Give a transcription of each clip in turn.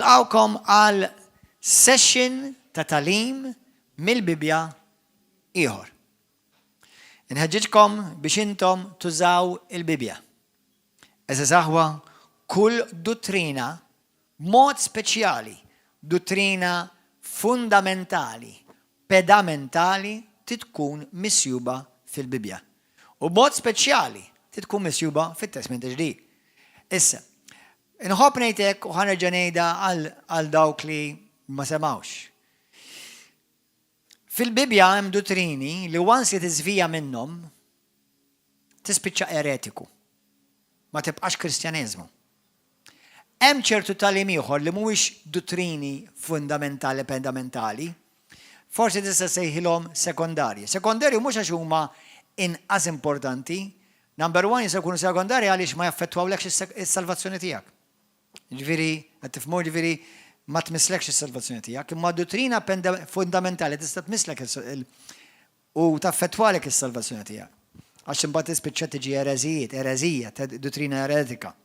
nilqawkom għal session ta' talim mill-Bibja ieħor. Inħeġġitkom biex intom tużaw il-Bibja. Eżazaħwa kull dottrina mod speċjali, dottrina fundamentali, pedamentali titkun misjuba fil-Bibja. U mod speċjali titkun misjuba fit-Testament Ġdid. Issa, inħobb ngħidlek u ħanerġa' ngħidha għal dawk li ma semawx. Fil-Bibja hemm dottrini li once li tiżvija minnhom tispiċċa eretiku. Ma tibqax Kristjaneżmu. Hemm ċertu tagħlim ieħor li mhuwiex dottrini fundamentali pedamentali, forsi tista' sejħilhom sekondarji. Sekondarji mhux għax huma inqas importanti, number one jista' jkunu sekondarji għaliex ma jaffettwawlekx is-salvazzjoni tiegħek. Ġifieri, qed tifhmu ġifieri ma tmisslekx is-salvazzjoni tiegħek, imma dottrina fundamentali tista' tmisslek u taffettwalek is-salvazzjoni tiegħek. Għax imbagħad tispiċċa tiġi erezija, dottrina eretika.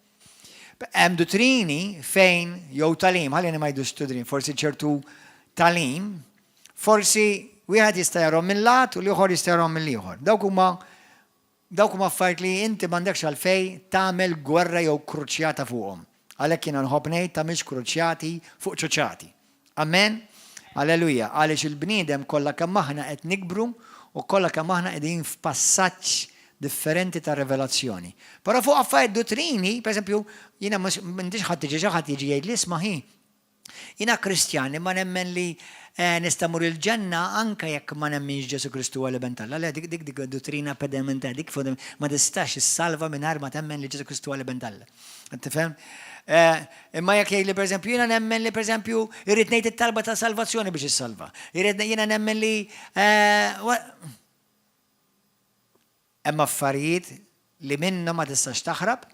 Hemm dottrini fejn jew talim, ħalli ma jgħidux tudrin, forsi ċertu talim, forsi wieħed jista' jarhom mill-lat u l-ieħor jista' jarhom mill-ieħor. Dawk huma affarijiet li inti m'għandekx għalfejn tagħmel gwerra jew kruċjata fuqhom. Għalhekk jiena nħobb ngħid tagħmilx kruċjati fuq ċoċati. Amen? Alleluja. Għaliex il-bniedem kollha kemm aħna qed nikbru u kollha kemm aħna qegħdin f'passaġġ differenti ta' revelazzjoni. Però fuq affarijiet dottrini, pereżempju, jiena m'għandix ħadd jiġi jgħid li isma' jiena Kristjan imma nemmen li nista' mmur il-ġenna anke jekk ma nemminx Ġesu Kristu huwa l-ibn Alla. Dik dottrina pedamentali, dik ma tistax issalva mingħajr ma temmen li Ġesu Kristu huwa l-ibn Alla. Tifhem? Imma jekk jgħid li pereżempju jiena nemmen li pereżempju irrid ngħid it-talba ta' salvazzjoni biex issalva. Jiena nemmen li hemm affarijiet li minnhom ma tistax taħrab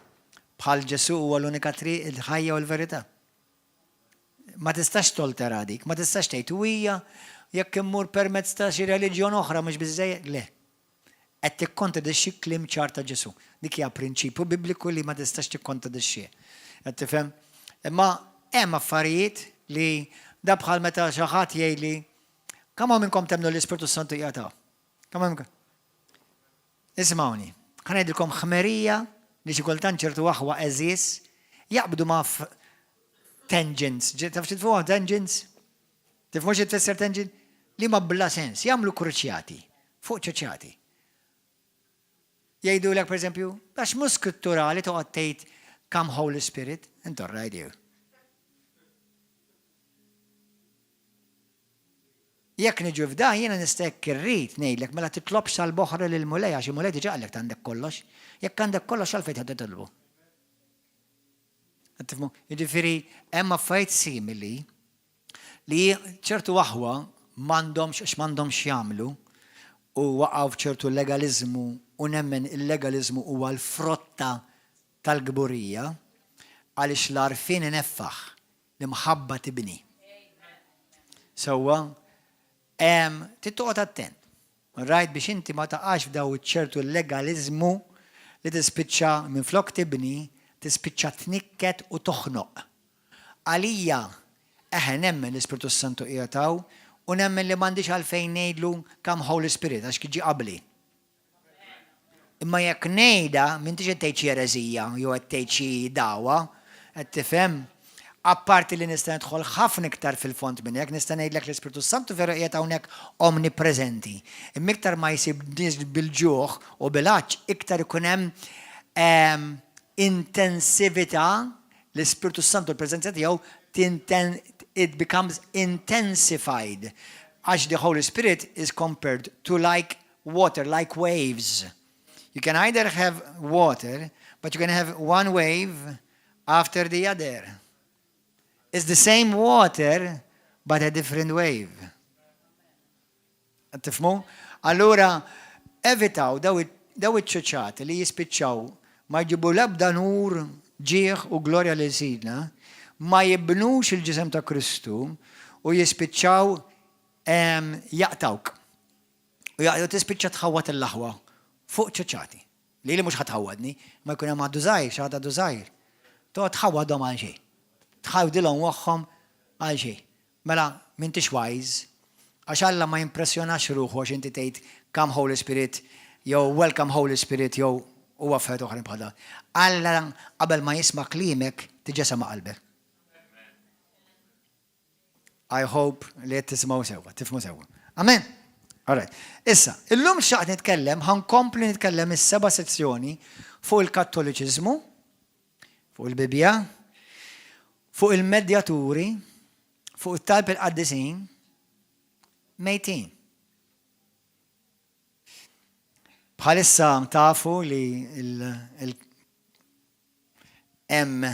bħal Ġesu huwa l-unika triq il-ħajja u l-verità. Ma tistax toltera dik, ma tistax tgħid u hija jekk immur permezz ta' xi reliġjon oħra mhux biżejjed le. Qed tikkontradixxi kliem ċar ta' Ġesu. Dik hija prinċipju Bibliku li ma tistax tikkontradixxi. Qed tifhem? Imma hemm affarijiet li da bħal meta xi ħadd jgħidli kemm minnkom temnu l-Ispirtu Santu jagħtaw. Kemm minnkom? Ismawni, ħa ngħidilkom ħmerija li xi kultant ċertu waħwa eżies jaqbdu ma' tangents. Taf xi tfuq tangents? Tifhmu xi tfisser tangent? Li ma bla sens, jagħmlu kruċjati fuq ċoċjati. Jgħidulek pereżempju, għax mhux skritturali toqgħod tgħid come Holy Spirit, and all right you. Jekk niġu f'da jiena nistek irrid ngħidlek mela titlobx sal-boħra lil mulej għax mulej diġà għalek għandek kollox. Jekk għandek kollox għalfejn ħadd titolbu. Tifhmu? Jiġifieri hemm affarijiet simili li ċertu waħwa m'għandhomx jagħmlu u waqgħu f'ċertu legaliżmu u nemmen il-legaliżmu huwa l-frotta tal-gburija għaliex l-għarfien ineffaħ li mħabba tibni. Sewwa tittoqgħod attent. Rajt biex inti ma taqax f'daw ċertu legaliżmu li tispiċċa minflok tibni tispiċċa tnikket u toħnoq. Għalija nemmen l-Ispiritu Santu qiegħtaw u nemmen li m'għandix għalfejn ngħidlu come Holy Spirit għax kiġi qabli. Imma jekk ngħidha m'intix qed tgħid xi ereżija jew qed tgħid xi dawwa, qed tifhem, apparti li nista' nidħol ħafna iktar fil-fond minn hekk nista' ngħidlek l-Ispiritu Santu veru qiegħed hawnhekk omnipreżenti. Imma iktar ma jsibnies bil-ġuħ u bil-għaġġ iktar ikun hemm intensività l-Ispiritu Santu l-preżenza tiegħu it becomes intensified. As the Holy Spirit is compared to like water, like waves. You can either have water, but you can have one wave after the other. It's the same water, but a different wave. Tifmu? Allura, evitaw daw iċ-ċoċati li jispiċċaw ma jġibu l-ebda nur, ġieħ u glorja li sidna, ma jibnux il-ġisem ta' Kristu u jispiċċaw jaqtawk. U tispiċċa tħawat il-laħwa fuq ċoċati. Li mhux ħatħawadni, ma jkun hemm għaddu żgħir, xi ħadd għaddu żgħir. Toqgħod tħawadhom għal xejn. Tħawdilhom moħħhom għal xejn. Mela m'intix wise, għax Alla ma jimpressjonax ruħu għax inti tgħid come Holy Spirit, jew welcome Holy Spirit, jew huwa affarijiet oħra bħal. Alla qabel ma jisma' klimek tiġa sama' qalbek. I hope li qed tismgħu sewwa, tifhmu sewwa. Amen. All right. Issa, illum xaqt nitkellem, ħankompli nitkellem is-seba' sezzjoni fuq il-Kattoliċiżmu, fuq il-Bibja, fuq il-Medjaturi, fuq it-Talb il-Qaddisin, mejtin. Bħalissa tafu li hemm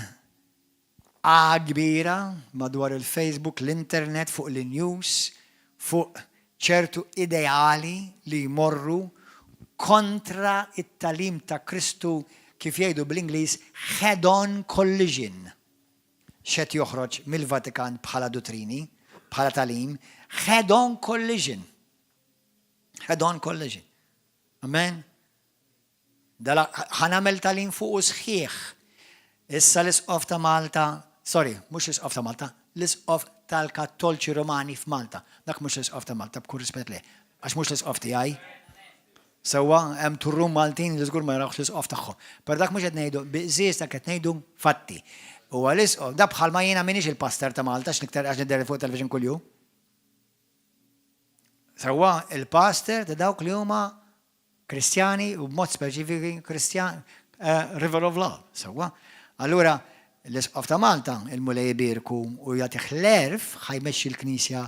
kbira madwar il-Facebook, l-internet, fuq il-news, fuq ċertu ideali li jmorru kontra it-talim ta' Kristu kif jgħidu bl-Ingliż head-on collision. Xed joħroġ mill-Vatikan bħala dottrini, bħala talim, head-on collision. Head-on collision. Amen? Dala ħanamel talim fuq sħiħ. Issa l-isqof ta' Malta, mhux l-isqof ta' Malta, l-isqof tal-Kattolċi Romani f'Malta. Dak mhux l-isqof ta' Malta b'kull rispett leh, għax mhux l-isqof tiegħi. Sewwa hemm turrum Maltin li żgur ma jarawx l-isqof tagħhom. Per dak mhux qed ngħidu biżżejjed qed ngħidu fatti. Huwa l-isqof, da bħal ma jiena m'iniex il-pastor ta' Malta għax nidder fuq television kuljum. Sewwa il-pastor ta' dawk li huma Kristjani u b'mod speċifiku Kristjan River of Love. Sewwa. Allura l-isqof ta' Malta il-mulej Birku u jagħti ħlerf ħajmexxi l-Knisja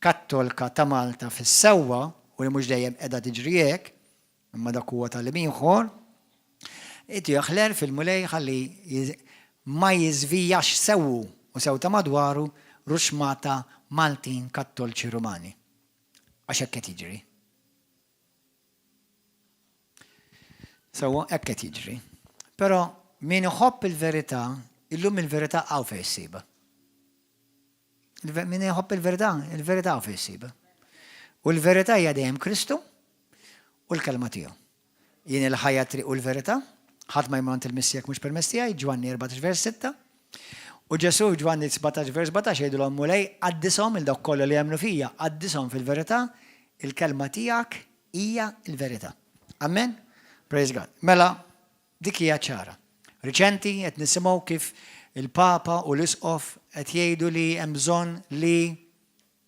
Kattolika ta' Malta fis-sewwa u li mhux dejjem qiegħda tiġri hekk, imma dak huwa tal ieħor, itu ħlerf il-mulej ħalli ma jiżvijax sewwu u sew ta' madwaru ruxmata Maltin Kattolċi Rumani. Għax hekk qed jiġri. Sewwa hekk qed jiġri. Però min iħobb il-verità, illum il-verità għaw fejn issiba. Min iħobb il-verità għaw fejn issiba. U l-verità hija dejjem Kristu u l-kelma tiegħu. Jien il-ħajja triq u l-verità, ħadd ma jmont il-missijek mhux permess tiegħi, Ġwanni 14 vers 6. U Ġesu Ġwanni 17 vers 17 jgħidulhom mulej qaddishom il dawk kollha li jemmnu fija, qaddishom fil-verità, il-kelma tiegħek hija l-verità. Amen? Praise God. Mela dik hija ċara. Riċenti qed nisimgħu kif il-Papa u l-Isqof qed jgħidu li hemm bżonn li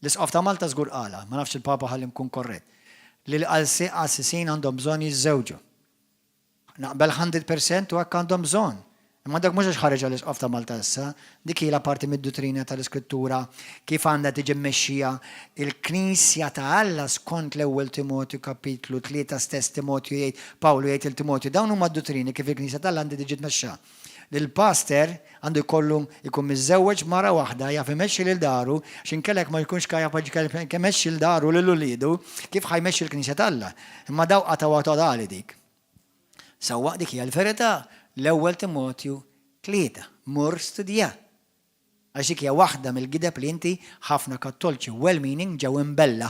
l-Isqof ta' Malta żgur qala, ma nafx il-Papa ħalli nkun korrett, li l-qassisin għandhom bżonn jiżżewġu. Naqbel 100% u hekk għandhom bżonn. Imma dak mhux ħareġ l-Isqof ta' Malta issa, dik hija parti mid-dottrina tal-Iskrittura kif għandha tiġi mmexxija il-Knisja ta' Alla skont l-ewwel Timotju kapitlu 3 stess Timotju jgħid Pawlu jgħid il-Timotju dawn huma d-dottrini kif il-Knisja ta' Alla għandha tiġi tmexxa. L-pastor għandu jkollu jkun miżżewweġ mara waħda jaf imexxi lil daru x'inkellek ma jkunx kajja kemexxi l daru lil uliedu kif ħajmexxi l-Knisja ta' Alla. Imma daw qataw totali dik. Sewwa dik hija l-verità. L-ewwel Timotju 3 mur studja. Għax dik hija waħda mill-gideb li inti ħafna Kattolċi well-meaning ġew imbella.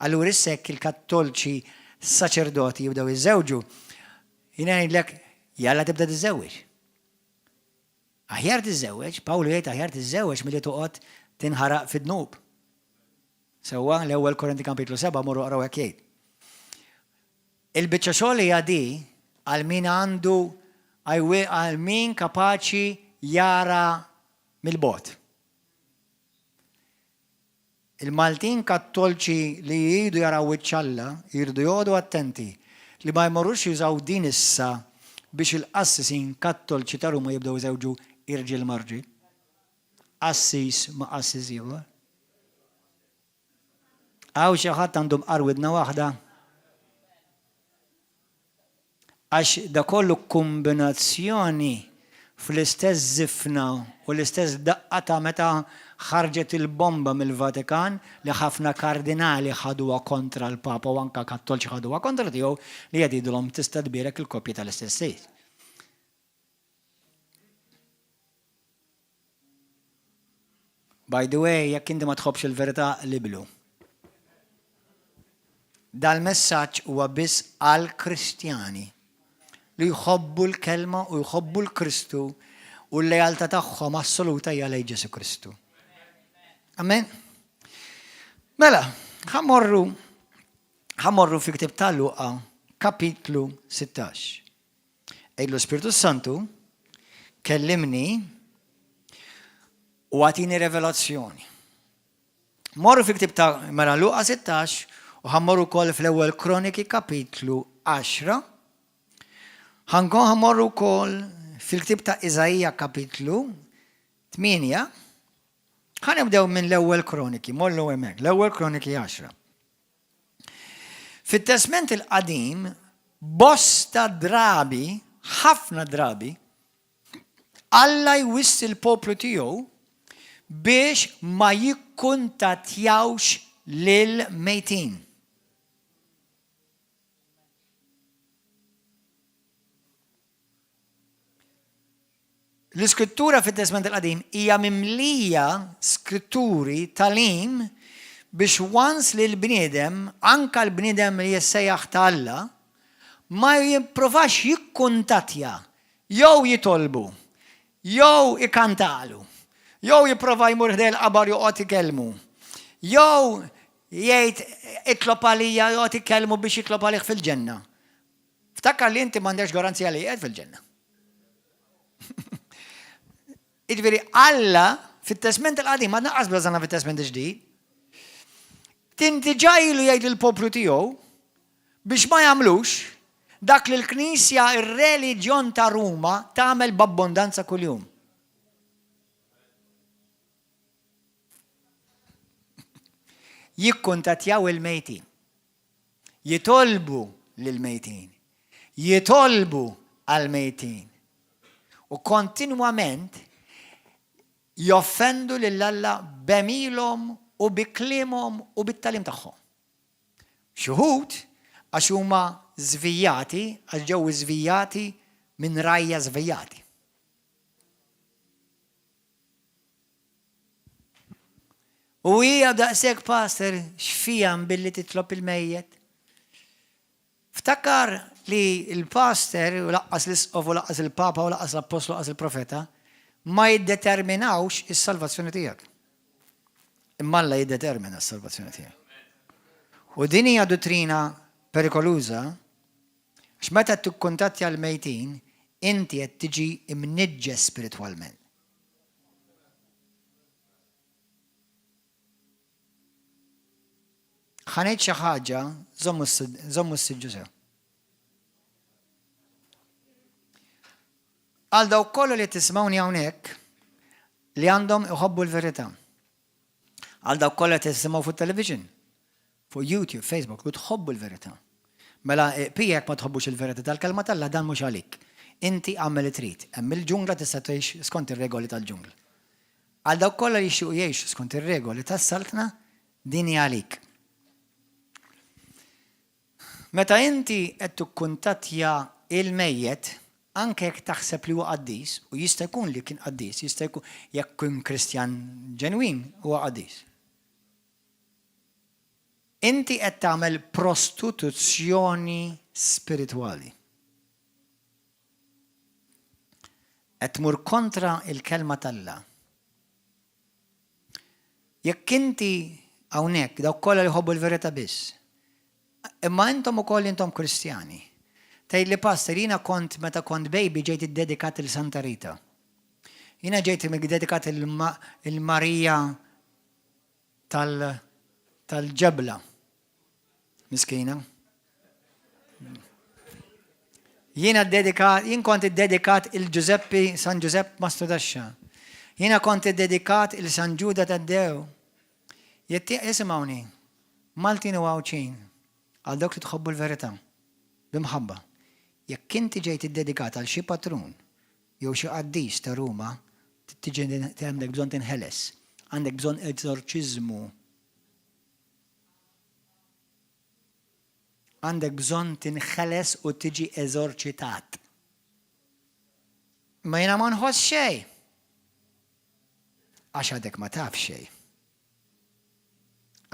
Allura issek il-Kattolċi saċerdoti jibdew iżżewġu. Jiena ngħidlek jalla tibda tiżżewweġ. Aħjar tiżżewweġ, Pawlu jgħid aħjar tiżżewweġ milli toqgħod tinħaraq fid-dnub. Sewwa l-ewwel Korinti kapitlu 7 morru qraw hekk jgħid. Il-biċċa xogħol hija di għal min għandu għal min kapaċi jara mill-bot. Il-Maltin Kattolċi li jridu jaraw iċ-Alla, jridu jgħodu attenti li ma jmorrux jużaw din issa biex il-qassisin Kattolċi ta' Ruma jibdew iżewġu irġiel marġi. Assis ma' assis ieħor. Għaw xi ħadd għandhom qarwidna waħda. Għax da kollu kombinazzjoni fl-istess zifna u l-istess daqqa ta' meta ħarġet il-bomba mill-Vatikan li ħafna kardinali ħaduha kontra l-Papa u anke Kattolċi ħaduha kontra tiegħu li jgħidulhom tista' tbierek il-koppji tal-istess sejt. By the way, jekk inti ma tħobbx il-verità liblu. Dal-messaġġ huwa biss għal Kristjani li jħobbu l-kelma u jħobbu l-Kristu u l-lealtà tagħhom assoluta hija lejn Ġesu Kristu. Amen. Mela, ħammorru fi ktib ta' Luqa, kapitlu 16. Ejlu Spiritu Santu kellimni u għatini revelazzjoni. Morru fi ktib ta' mela Luqa 16 u ħammorru kol fl-ewwel Kroniki kapitlu 10. Ħammorru kol fil-ktib ta' Iżajja kapitlu 8. Ħanibdew minn l-ewwel Kroniki, mollu hemmhekk, l-ewwel Kroniki 10. Fit-Testament il-Qadim, bosta drabi, ħafna drabi, Alla jwiss il-poplu tiegħu biex ma jikkuntattjawx lil mejtin. L-iskrittura fit-Testament il-Qadim hija mimlija skritturi talim biex once li l-bniedem, anka l-bniedem li jissejjaħ ta' Alla, ma jipprovax jikkuntattja, jew jitolbu, jew ikantalu, jew jipprova jmur ħdej l-qabar joqgħod ikellmu, jew jgħid itlob għalija joqgħod ikellmu biex jitlob għalih fil-ġenna. Ftakkar li inti m'għandekx garanzija li qiegħed fil-ġenna. Jiġifieri Alla fit-Testament il-Qadim ma naqqas blażana fit-Testament il-ġdid. Tinti ġajlu jgħid il-poplu tiegħu biex ma jagħmlux dak li l-Knisja ir-reliġjon ta' Ruma tagħmel b'abbondanza kuljum. Jikkuntattjaw il-mejtin. Jitolbu lil-mejtin. Jitolbu għal-mejtin. U kontinwament joffendu lill-Alla b'emilhom u biklimhom u bit-talim tagħhom. Xi wħud għax huma żvijati, għax ġew żvijati minn rajja żvijati. U hija daqshekk pastor x'fija billi titlob il-mejjed. Ftakar li l-pastor u laqqas l-isqof u laqqas il-papa u laqqas l-apostlu u laqqas il-profeta ma jiddeterminawx is-salvazzjoni tiegħek. Imma Alla jiddetermina s-salvazzjoni tiegħek. U din hija dottrina perikoluża x'meta tikkuntattja l-mejtin inti qed tiġi imniġġes spiritwalment. Ħanejt xi ħaġa żommu s-siġġu sew. Għal dawk kollu li tismawni hawnhekk li għandhom iħobbu l-verità. Għal dawk kollha tisimgħu fuq-television, fuq YouTube, Facebook, u tħobbu l-verità. Mela pijek ma tħobbux il-verità tal-kelma tal-Alla dan mhux għalik. Inti għammel trid, hemm il-ġungla tista' tgħix skont ir-regoli tal-ġungla. Għal dawk kollha li jixtiequ jgħixu skont ir-regoli tas-saltna din hija għalik. Meta inti qed tikkuntattja il-mejjed anke jekk taħseb li huwa qaddis, u jista' jkun li kien qaddis, jista' jkun jekk kien Kristjan ġenwin huwa qaddis. Inti qed tagħmel prostituzzjoni spiritwali. Qed tmur kontra il-kelma tal-Alla. Jekk inti hawnhekk dawk kollha li jħobbu l-verità biss, imma intom ukoll intom Kristjani. Tgħid li pastor jiena meta kont baby ġejt iddedikat il-Santa Rita. Jiena ġejt iddedikat il-Marija tal-ġebla. Miskina. Jien kont iddedikat il-Giuseppe San Giuseppe Mastodaxxa. Jiena kont iddedikat il-San Ġuda Taddew. Isimgħuni, Maltin u Għawċin, għal dawk li tħobbu l-verità, bimħabba. Jekk inti ġejt iddedikat għal xi patrun jew xi qaddis ta' Ruma, tiġi għandek bżonn tinħeles, għandek bżonn eżorċiżmu. Għandek bżonn tinħeles u tiġi eżorċitat. Ma jiena ma nħoss xejn. Għax għadek ma taf xejn.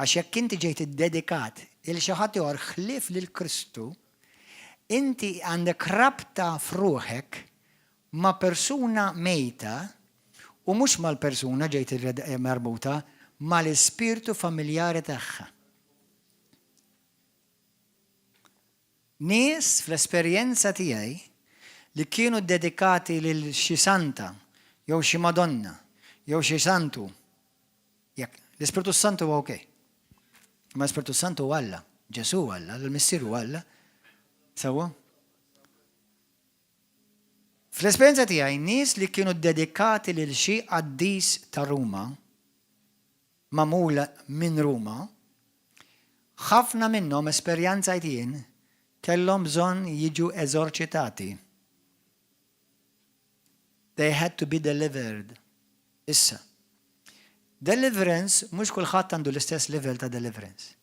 Għax jekk inti ġejt iddedikat il xi ħadd ieħor ħlief lil Kristu, inti għandek rabta f'ruħek ma' persuna mejta u mhux mal-persuna ġejt marbuta ma l-ispirtu familjari tagħha. Nies fl-esperjenza tiegħi li kienu dedikati lil xi santa, jew xi Madonna, jew xi santu. L-Ispirtu Santu huwa okej. Ma l-Ispirtu Santu huwa Alla, Ġesu huwa Alla, l-Missieru huwa Alla. Sewwa? Fl-esperjenza tiegħi nies li kienu dedikati lil xi qaddis ta' Ruma, magħmula minn Ruma, ħafna minnhom esperjenzajt jien kellhom bżonn jiġu eżorċitati. They had to be delivered. Issa. Deliverance, mhux kulħadd għandu l-istess level ta' deliverance.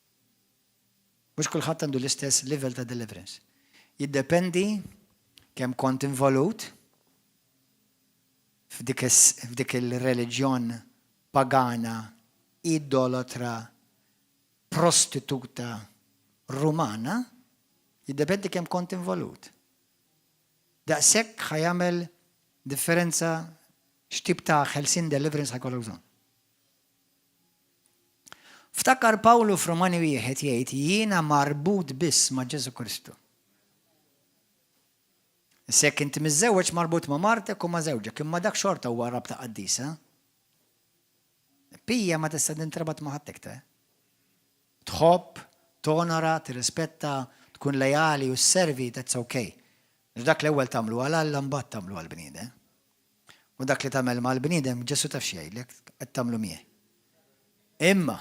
Mhux kulħadd għandu l-istess level ta' deliverance. Jiddependi kemm kont involut f'dik il-reliġjon pagana, idolatra, prostituta, rumana, jiddependi kemm kont involut. Daqshekk ħajamel differenza x'tip ta' ħelsin deliverance ħajkollok bżonn. Ftakar Pawlu f'Romani 1 jgħid jiena marbut biss ma' Ġesu Kristu. Sekk inti miżżewweġ marbut ma' martek u ma' żewġek, imma dak xorta huwa rabta qaddisa. Pija ma tista' tintrabat ma' ħadd iktar. Tħobb, tonora, tirrispetta, tkun lejali u sservi, that's okay. Dak l-ewwel tagħmlu għal Alla mbagħad tagħmlu għall bniedem. U dak li tagħmel mal-bniedem Ġesu taf xejlek qed tagħmlu miegħi. Imma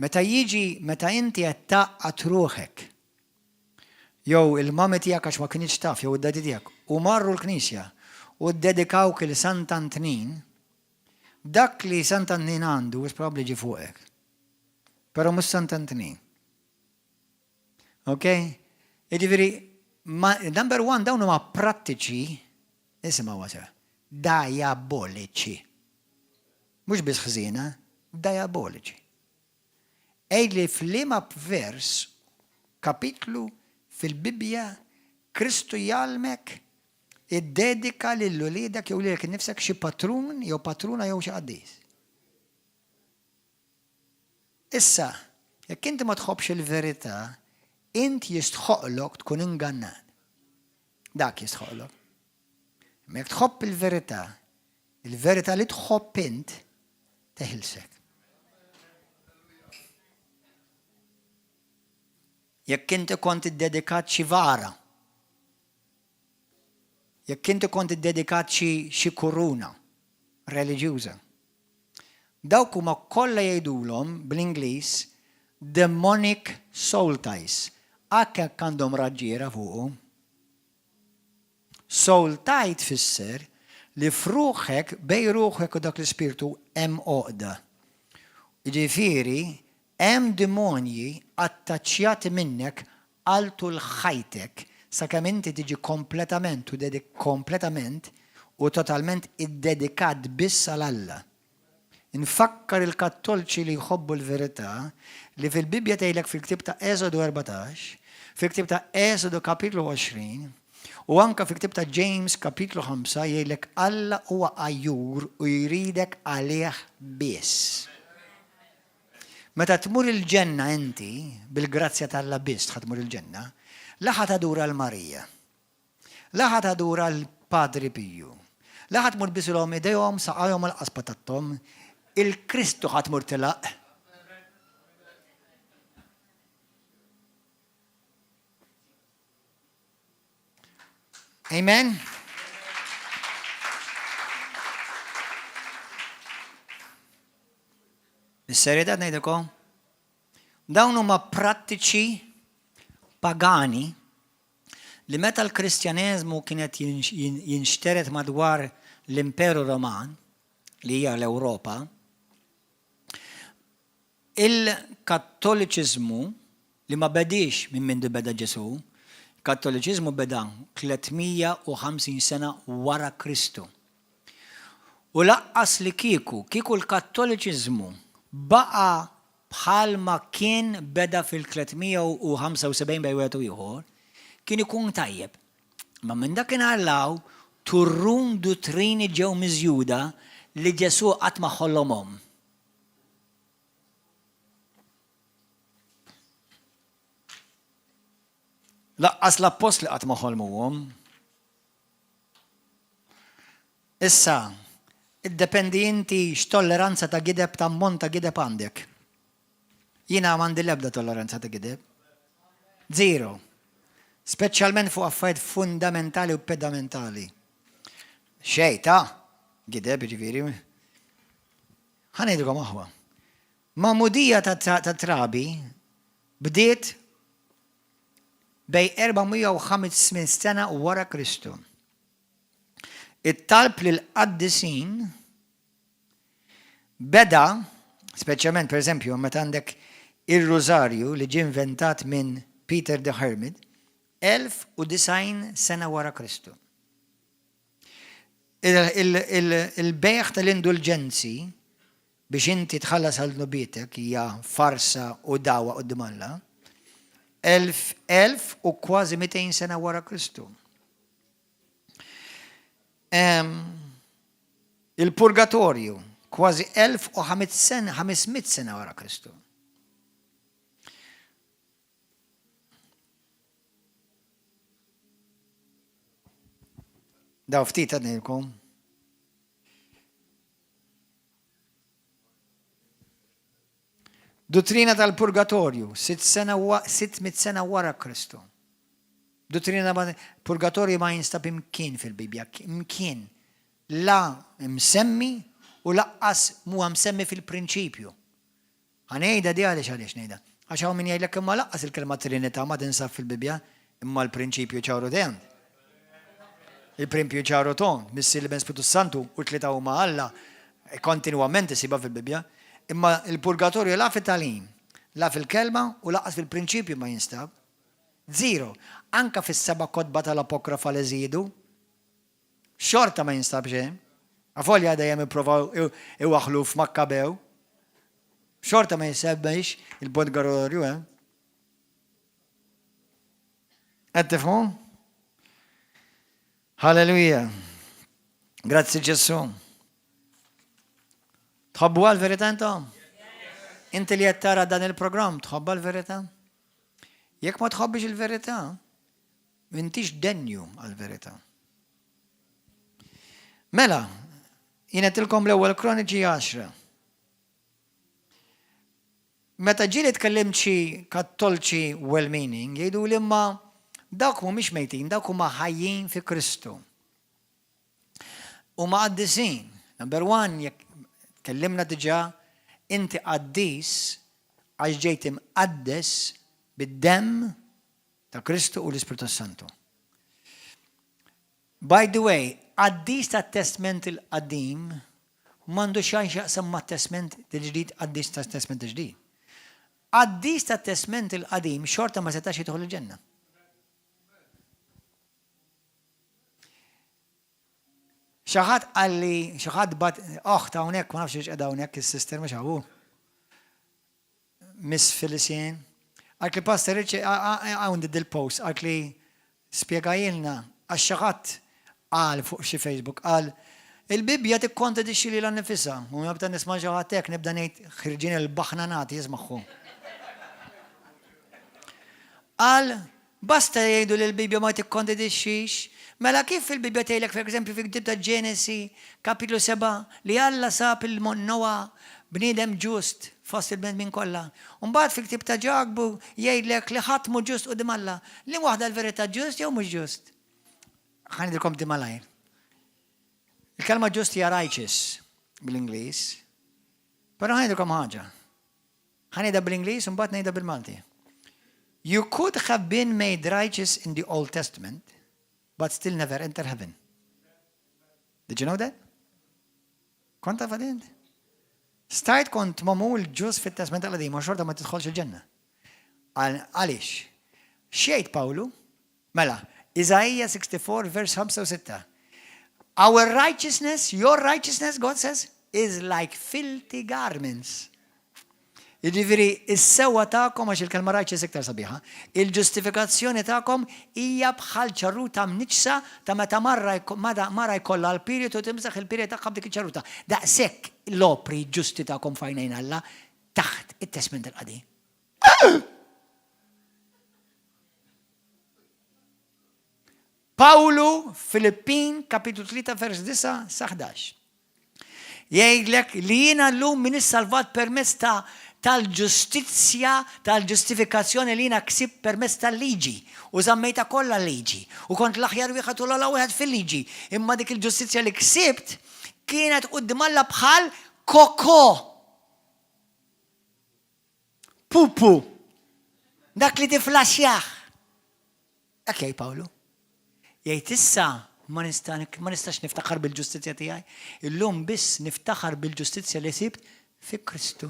meta inti qed taqqat ruħek jew il-mami tiegħek għax ma kienx taf jew id-dadi tiegħek u marru l-Knisja u ddedikawk il Sant Antnin, dak li Sant Antnin għandu is probabbli ġi fuqek. Però mhux Sant Antnin. Okay? Jiġifieri number one dawn huma prattiċi, isimgħu wasa, diaboliċi. Mhux biss ħżiena, diaboliċi. Ejli f'liema vers, kapitlu fil-Bibja, Kristu jgħalmek iddedika lil-uliedek jew lilek innifsek xi patrun jew patruna jew xi qaddis. Issa, jekk inti ma tħobbx il-verità, inti jistħoqlok tkun ingannat. Dak jistħoqlok. Ma jekk tħobb il-verità li tħobb int teħilsek. Jekk inti kont iddedikat xi vara, jekk inti kont iddedikat xi kuruna reliġjuża, dawk huma kollha jgħidulhom bl-Ingliż demonic soul ties. Hekk għandhom raġġiera fuqhom. Soul tie tfisser li f'ruħek bej ruħek u dak l-ispirtu hemm għoqda. Jiġifieri hemm demonji attaċċjati minnek għal tul ħajtek sakemm inti tiġi kompletament u totalment iddedikat biss għal Alla. Infakkar il-Kattolċi li jħobbu l-verità li fil-Bibja tgħidlek fil-Ktieb ta' Eżodu 14, fil-Ktieb ta' Eżodu kapitlu 20, u anke fil-Ktieb ta' James kapitlu 5 jgħidlek Alla huwa għajjur u jridek għalih biss. Meta tmur il-ġenna inti, bil-grazzja tal-Alla biss tmur il-ġenna, laħa tadur għal-Marija, laħa tadur għal-Padri Piju, laħa tmur bisilhom idejhom saqajhom għal-qasba tat-tom, il-Kristu ħatmur tilaq. Amen? Is-serjetà ngħidilkom, dawn huma prattiċi pagani li meta l-Kristjaneżmu kienet jinxteret madwar l-Imperu Roman li hija l-Ewropa, il-Kattoliċiżmu li ma bedix minn mindu beda Ġesu, il-Kattoliċiżmu beda 350 sena wara Kristu. U laqqas li kieku l-Kattoliċiżmu baqa bħalma kien beda fil-375 bejwetu ieħor, kien ikun tajjeb. Ma minn dakinhar law turrum dottrini ġew miżjuda li Ġesu qatt ma ħollhomhom. Laqqas l-appost li qatt ma ħolmuhom. Issa, iddependi inti x'tolleranza ta' gideb ta' ammont ta' gideb għandek. Jiena m'għandi l-ebda tolleranza ta' gideb. Zero. Speċjalment fuq affarijiet fundamentali u pedamentali. Xejn ta' gideb jiġifieri. Ħanejdilkom aħwa. Ma'mudija ta' trabi bdiet bej 405 sena wara Kristu. It-talb lil qaddisin beda, speċjalment pereżempju meta għandek ir-Rożarju li ġie inventat minn Peter the Hermit, 1090 sena wara Kristu. Il-bejħ tal-indulġenzi biex inti tħallas għal nobietek hija farsa u dawa qudiem Alla, 1000 u kważi 200 sena wara Kristu. Il-purgatorju kważi 1500 sena wara Kristu. Daw ftit għadnilkom. Dottrina tal-purgatorju, 600 sena wara Kristu. Dottrina tal-purgatorju ma jinstab imkien fil-Bibja, imkien. La msemmi u laqqas mu msemmi fil-prinċipju. Għanejda di għalix nejda. Għaxaw min jgħidlek imma laqqas il-kelma Trinità ma tinsab fil-Bibja, imma l-prinċipju ċawru dejjem. Il-prinċipju ċawru ton, missi li ben Spiritu Santu u tlita huma Alla, kontinuament isiba fil-Bibja. Imma il-purgatorju la fit-talim, la fil-kelma u laqqas fil-prinċipju ma jinstab. Zero. Anka fis-seba' kotba tal-apokrifa li żiedu, xorta ma jinstab xejn. Għafolja dejjem ippruvaw iwaħlu f'Makkabew. Xorta ma jinsabbx il-purgatorju, Qed tifhmu? Halleluja. Grazzi Ġesu. Tħobbu għal-verità intom? Inti li qed tara dan il-programm tħobbu għal-verità? Jekk ma tħobbix il-verità, m'intix denju għal-verità. Mela, jien qedtilkom l-ewwel Kroniċi 10. Meta ġieli tkellimt xi kattolċi well-meaning, jgħidu li imma dawk mhumiex mejtin, dawk huma ħajjin fi Kristu. Huma qaddisin. Number one, jekk kellimna diġà, inti qaddis għax ġejt imqaddes bid-demm ta' Kristu u l-Ispiritu Santu. By the way, qaddis tat-Testament il-qadim m'għandu xejn x'jaqsam mat-Testament il-ġdid, qaddis tat-Testament il-ġdid. Qaddis tat-Testament il-qadim xorta ma setax jidħol il-ġenna. Xaħat għalli, xaħat bat, ta' unek, ma nafx ġedha unek, il-sister, ma xaħu. Miss Felicien. Għalli Pastor Richie, għawndi dil-post, għalli spiegajilna, għax xaħat għal fuq xi Facebook, għal il-Bibja tikkontradixxi li l-nifisa. U nibda nisma' xaħatek, nibda ngħid ħirġin il-baħnanati jismaħħu. Għal basta jgħidu li l-Bibja ma tikkontradixxix. Mela kif fil-Bibja tgħidlek, per eżempju, fil-Ktieb ta' Ġenesi, kapitlu 7, li Alla sab il-Noa bniedem ġust fost il-bnedmin kollha. U mbagħad fil-Ktieb ta' Ġakbu jgħidlek li ħadd mhu ġust qudiem Alla. Li waħda l-verità ġust jew mhux ġust? Ħanidilkom di malajr. Il-kelma ġust hija righteous bl-Ingliż. Però ħanidilkom ħaġa. Ħanidha bl-Ingliż u mbagħad ngħidha bil-Malti. You could have been made righteous in the Old Testament, but still never enter heaven. Did you know that? Kont taf għadin? Stajt kont mamul ġus fit-Testament għal-qadim, u xorta ma tidħolx il-ġenna. Għalix? Xiejt Pawlu? Mela, Isaiah 64, verse 5 u 6. Our righteousness, your righteousness, God says, is like filthy garments. Jiġifieri is-sewwa tagħkom għax il-kelma righteous iktar sabiħa, il-ġustifikazzjoni tagħkom hija bħal ċarruta mniċsa ta' meta mara jkollha l-period u timsaħ il-period tagħha b'dik iċ-ċarruta. Daqshekk l-opri ġusti tagħkom fajnejn Alla taħt it-Testament il-qadim. Pawlu Filippin kapitlu 3 vers 9 sa 11. Jgħidlek li jiena llum min issalvat permezz tal-ġustizzja, tal-ġustifikazzjoni li jiena ksib permezz tal-liġi. U żammejta kollha l-liġi. U kont l-aħjar wieħed u l-ogħla wieħed fil-liġi. Imma dik il-ġustizzja li ksibt kienet quddiem Alla bħal koko. Pupu. Dak li tiflaxjaħ. Okej, Pawlu. Jgħid issa ma nistax niftaħar bil-ġustizzja tiegħi. Illum biss niftaħar bil-ġustizzja li sibt fi Kristu.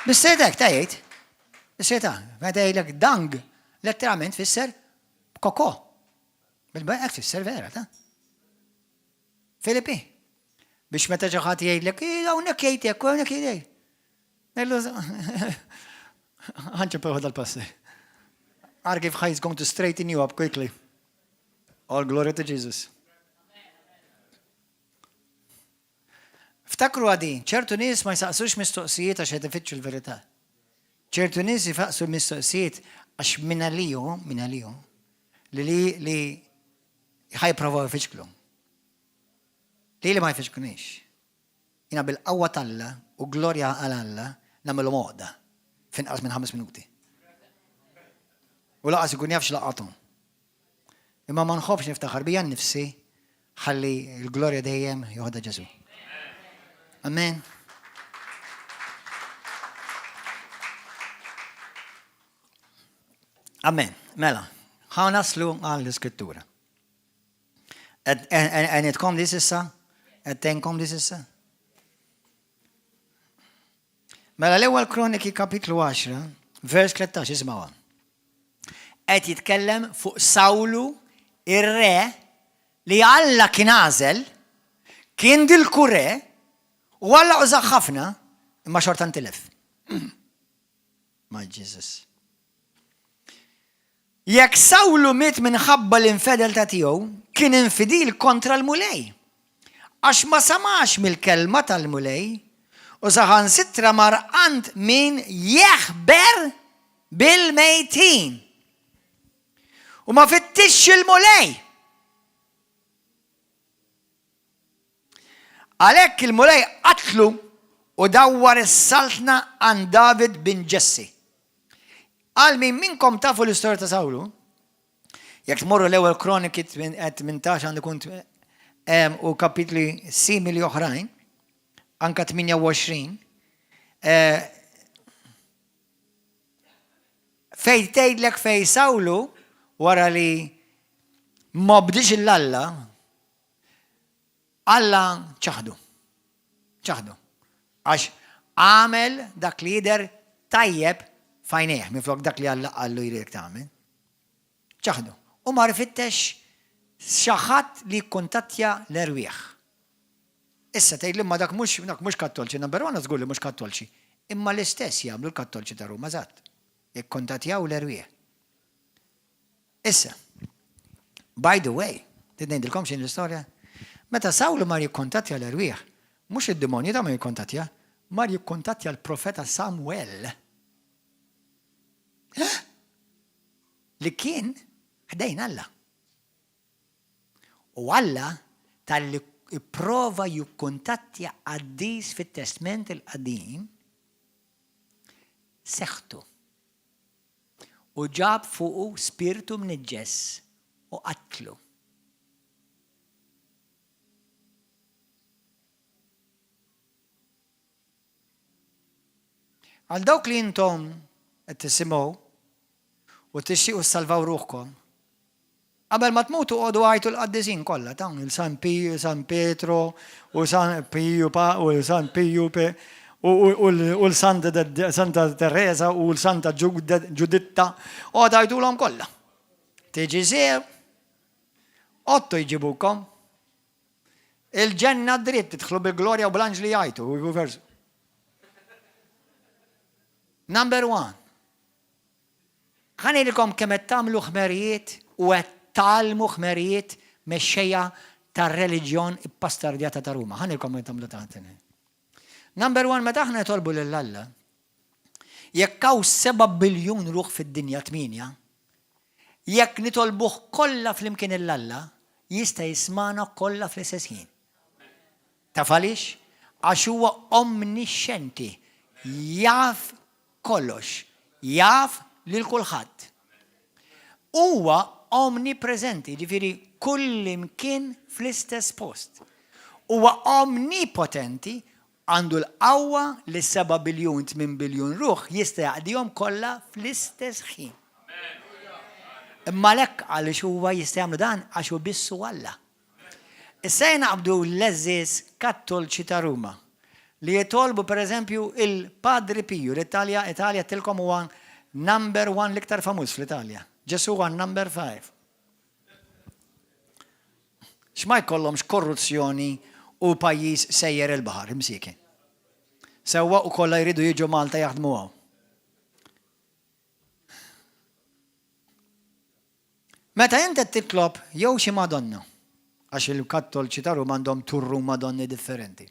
Bis-sedek ta' jgħid. Bis-seta, meta jgħidlek dang, letteralment fisser koko. Bil-bajq fisser vera, ta' Filippi. Biex meta ġaħat jgħidlek, hawnhekk jgħidlek, hawnhekk jgħidlek. Ħanċa peħod dal-passi. Argive how he's going to straighten you up quickly. All glory to Jesus. Ftakru għadi, ċertu nies ma jsaqsux mistoqsijiet għax qed ifittxu l-verità. ċertu nies jifaqsu mistoqsijiet għax minaliju li ħajprovaw jfittxklu. Li ma jfittxkunix. Jina bil-qawwa talla u glorja għal-Alla nagħmlu moqda. Finqas minn 5 minuti. U laqas ikun jafx laqatom. Imma ma nħobbx niftaħar bija nnifsi ħalli l-glorja dejjem joħodha Ġesu. Amen. Amen. Mela, ħa naslu għall-iskrittura. Għanitkom dis issa? Għattenkom dis issa? Mela l-ewwel Kroniki kapitlu 10, vers 13 isma'ha. Qed jitkellem fuq Sawlu ir-re li Alla kien għażel, kien dil-kure u Alla użaħ ħafna imma xorta ntilef. Ma Jesus. Jekk Sawlu miet minħabba l-infedeltà tiegħu, kien infidil kontra l-mulej. Għax ma samax mill-kelma tal-mulej, u saħan sitra marqant min jeħber bil-mejtin. U ma fittix il-mulej. Għalhekk il-mulej qatlu u dawwar is-saltna għan David bin Ġessi. Għal min minnkom tafu l-istorja ta' Sawlu, jekk tmorru l-ewwel Kroniki 18 għandu kunt u kapitli simili oħrajn, anka 28, fej tgħidlek fej Sawlu wara li ma bdix l-Alla, Alla ċaħdu. Għax għamel dak li jidher tajjeb fajneħ, minflok dak li Alla qallu jrid tagħmel. ċaħdu. U ma rifittex xaħat li kontattja l-erwieħ. Issa tgħidli ma dak mhux Kattolċi, number 1 żgur li mhux Kattolċi. Imma l-istess jagħmlu l-Kattolċi ta' Ruma żatt. Ikkontattjaw l-erwieħ. Issa, by the way, ngħidilkom x'in l-istorja. Meta Sawlu mar jikkontattja l-erwieħ, mhux id-demonju ta' ma jikkontattja, mar jikkontattja l-profeta Samuel. Li kien ħdejn Alla. U Alla tal-li ipprova jikkontattja Qaddis fit-Testament il-Qadim seħħtu. U ġab fuqu spiritu mniġġes u qatlu. Għal dawk li intom qed tisimgħu u tixtiequ ssalvaw ruħkom, qabel ma tmutu għodu għajtu l-qaddisin kollha ta' il-San Piju, San Pietro, u San Piju u San Piju u l-Santa Teresa u l-Santa Giuditta, għodu għajtu l-għom kollha. Tiġi sew, 8 jġibukom, il-ġenna dritt tidħlu bil-glorja u bl-anġli jgħajtu, u versu. Number 1. Ħanilkom kemm qed tagħmlu ħmerijiet u qed talmu ħmerijiet mexxejja tar-reliġjon ippastardjata ta' Ruma. Ħanilkom qed tagħmlu tagħtini. Number 1 meta aħna nitolbu lil Alla, Jekk hawn 7 biljun ruħ fid-dinja 8, jekk nitolbuh kollha flimkien il-Alla, jista' jismana kollha fl-istess ħin. Taf għaliex? Għax huwa omniscienti, jaf kollox, jaf lil kulħadd. Huwa omnipresenti, ġifieri kull imkien fl-istess post. Huwa omnipotenti, għandu l-qawwa li 7 biljun 8 biljun ruħ jista' jaqdihom kollha fl-istess ħin. Imma lek għaliex huwa jista' jagħmlu dan għax hu bissu Alla. Issa jnaqbdu l-leżżis Kattoliċi ta' Ruma li jitolbu pereżempju il-Padri Pio, l-Italja tilkom huwa number 1 l-iktar famuż fl-Italja. Ġesu huwa number 5. X'ma jkollhomx korruzzjoni u pajjiż sejjer il-baħar imsiekin. Sewwa u kollha jridu jiġu Malta jaħdmu hawn. Meta inti titlob jew xi Madonna, għax il-Kattoliċi ta' Ruma għandhom turru Madonni differenti.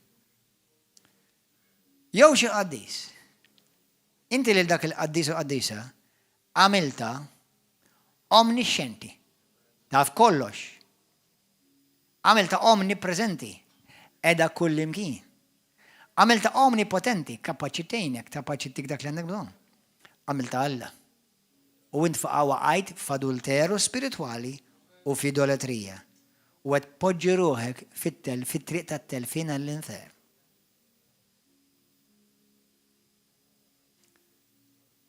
Jew xi qaddis. Inti lil dak il-qaddis u qaddisa għamilta omniscienti. Taf kollox. Għamilta omnipresenti. Edha kullimkien. Għamilta omnipotenti, kapaċitejnek, kapaċitik dak li għandek bżonn. Għamilta Alla. U int faqawa għajt f'adulteru spirituali u f'idoletrija. U għed poġġi ruħek fit-triq tat-telfin għall-infer.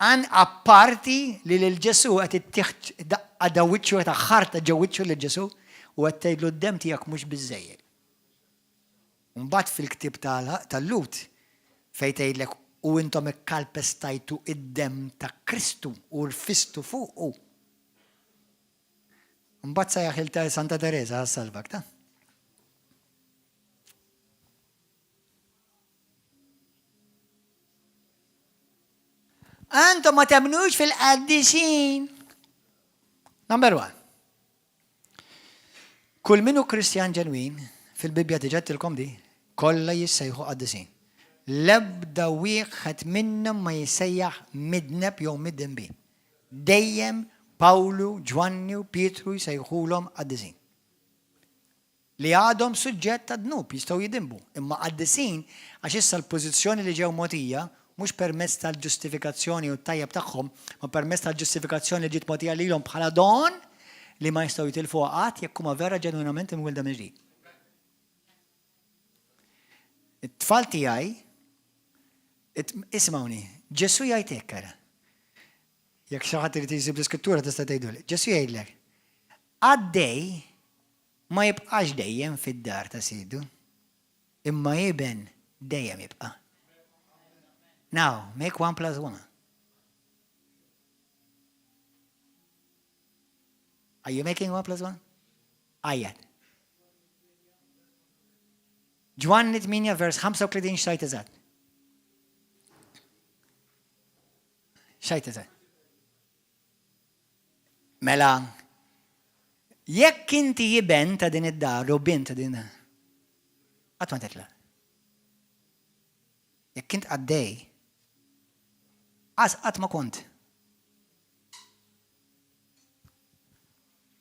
Għan apparti li l-ġesu għed għadawiċu għed ħarta ġawiċu l-ġesu u għed tgħidlu d-dem tijak mux bizzejjed. Mbagħad fil-ktib tal-Lut fejn tgħidlek u intom ikkalpestajtu id-dem ta' Kristu u rfistu fuqu. Mbagħad sajjaħ il-ta' Santa Teresa għas-salvak ta'. Antom ma temnux fil-qaddisin. Number 1. Kull minnu Kristjan ġenwin fil-Bibja tiġettilkom di, kollha jissejħu qaddisin. L-ebda wieħed minnhom ma jissejjaħ midneb jew mid-dembi. Dejjem Pawlu, Ġwanni u Pietru jsejħulhom qaddisin. Li għadhom suġġett għad-dnub jistgħu jidimbu. Imma qaddisin għax issa l-pożizzjoni li ġew mogħtija mhux permezz tal-ġustifikazzjoni u t-tajjeb tagħhom, ma permezz tal-ġustifikazzjoni li ġiet mogħtija lilhom bħala don li ma jistgħu jitilfu qatt jekk huma vera ġenwinament imwilda mill-ġdid. It-tfal tiegħi ismawni, Ġesu jgħid hekk ara. Jekk xi ħadd irid jisib l-iskrittura tista' tgħidulek. Ġesu jgħidlek, għaddej ma jibqax dejjem fid-dar ta' Sidu, imma jiben dejjem jibqa'. Now, make 1 + 1. Are you making 1 + 1? Ajjat. Ġwanni 8 vers 35 xtajt eżatt. Xajt eżatt. Mela, jekk inti jiben ta' din id-dar u bint ta' din qatt ma titla'. Jekk int għaddej, qatt ma kont.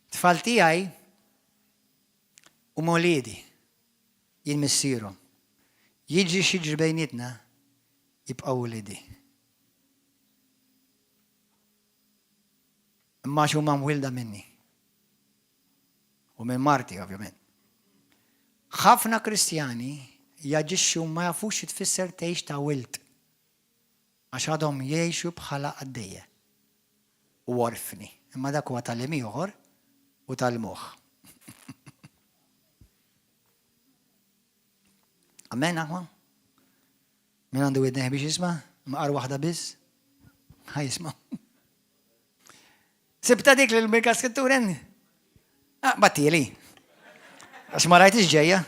Tfal tiegħi huma wliedi jien missierhom. Jiġri xi jiġri bejnietna jibqgħu wliedi. Imma huma mwilda minni. U minn Marti, ovvjament. Ħafna Kristjani jaġixxu ma jafux tfisser tgħix ta' wild. Għax għadhom jgħixu bħala għaddejja. U orfni. Imma dak huwa tal-im ieħor u tal-moħħ. Amen, aħwa? Min għandu widneħ biex jisma'? Maqar waħda biss? Ħajisma'. Sibta dik l-Mirka Skritturen? Battili. Għax ma rajtix ġejja.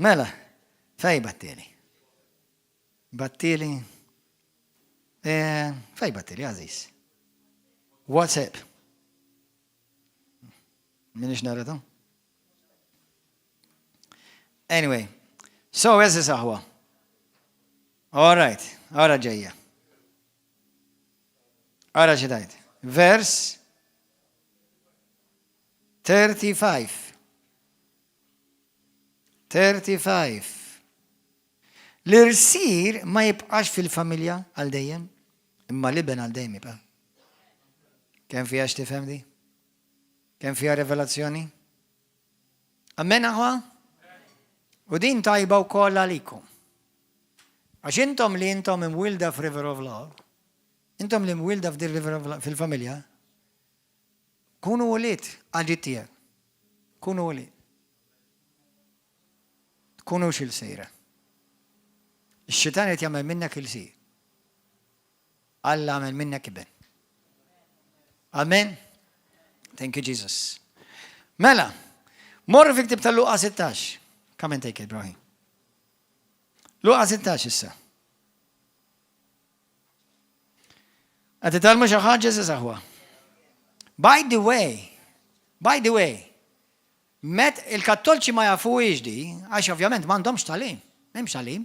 Mela, fej battili. Battili. Fej battili, għaziz. WhatsApp. Minix narratu? Anyway, so eżis aħwa. All right, Ora ġejja. Ora ġedajt. Vers 35. 35. L-irsir ma jibqax fil-familja għal dejjem, imma liben għal dejjem jibqa. Kemm fija x'tifhem di? Kemm fija revelazzjoni? Amen aħwa? U din tajba wkoll għalikom. Għax intom li intom imwilda f'River of Love, intom li imwilda f'River of Love fil-familja, kunu ulit għal tiegħek. Kunu ulit. Kunu xil-sejra. Ix-xitan qed jagħmel minnek il-sir. Alla għamel minnek iben. Amen. Thank you, Jesus. Mela, morru fi ktib tal-Luqa 16. Come and take it, Ibrahim. Luqa 16 issa. Għati tal-mu xaħġa s-saħwa. By the way, met il-kattolċi ma jafu iġdi, għax ovvjament m'għandhomx talim, m'hemmx talim.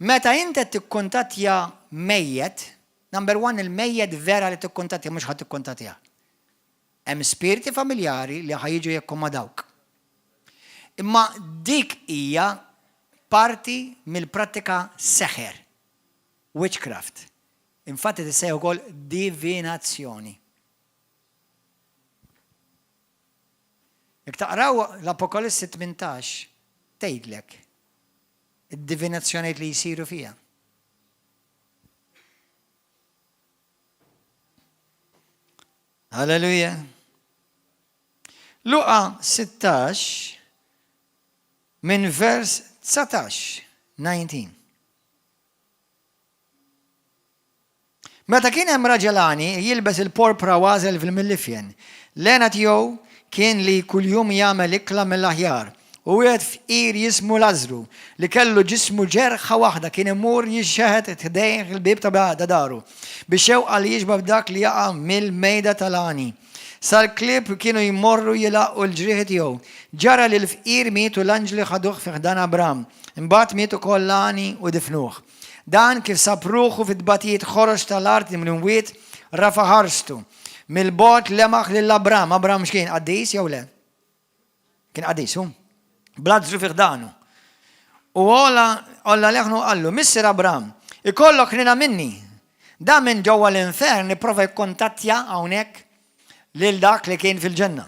Meta inti tikkuntattja mejjed, number one, il-mejjed vera li tikkuntattja mhux ħadd tikkuntattja. Hemm spiriti familjari li ħajġu jakkomodawk. Imma dik hija parti mill-prattika seħer, witchcraft. Infatti tissej ukoll divinazzjoni. Jekk taqraw l-Apokalissi 18, tgħidlek id-divinazzjonijiet li jsiru fiha. Halleluja. Luqa 16 min vers 19. Meta kien hemm raġelani jilbes il-porpra ważel fil-millifjen, lena tiegħu kien li kuljum jagħmel ikla mill-aħjar. U wieħed fqir jismu Lażru li kellu ġismu ġerħa waħda kien imur jixxeħed ħdejn il-bib ta' daru biex xewqa li jiġbab dak li jaqa' mill-mejda tal-għani. Sal-klib kienu jmorru jilaqgħu l-ġrieħ tiegħu. Ġara li l-fqir mietu l-anġli ħaduh fi ħdan Abram. Imbagħad mietu kollani u difnuh. Dan kif sapruħu fit-tbatijiet ħoroġ tal-art mill-imwiet rafa ħarstu. Mill-bot lemaħ lill-Abram. Abram x'kien qaddis jew le? Kien qaddis hu? Blażru fi ħdanu. U olla leħnu qallu, Misser Abram, ikollok nina minni. Da minn ġewwa l-infern nipprova jikkontattja hawnhekk lil dak li kien fil-ġenna.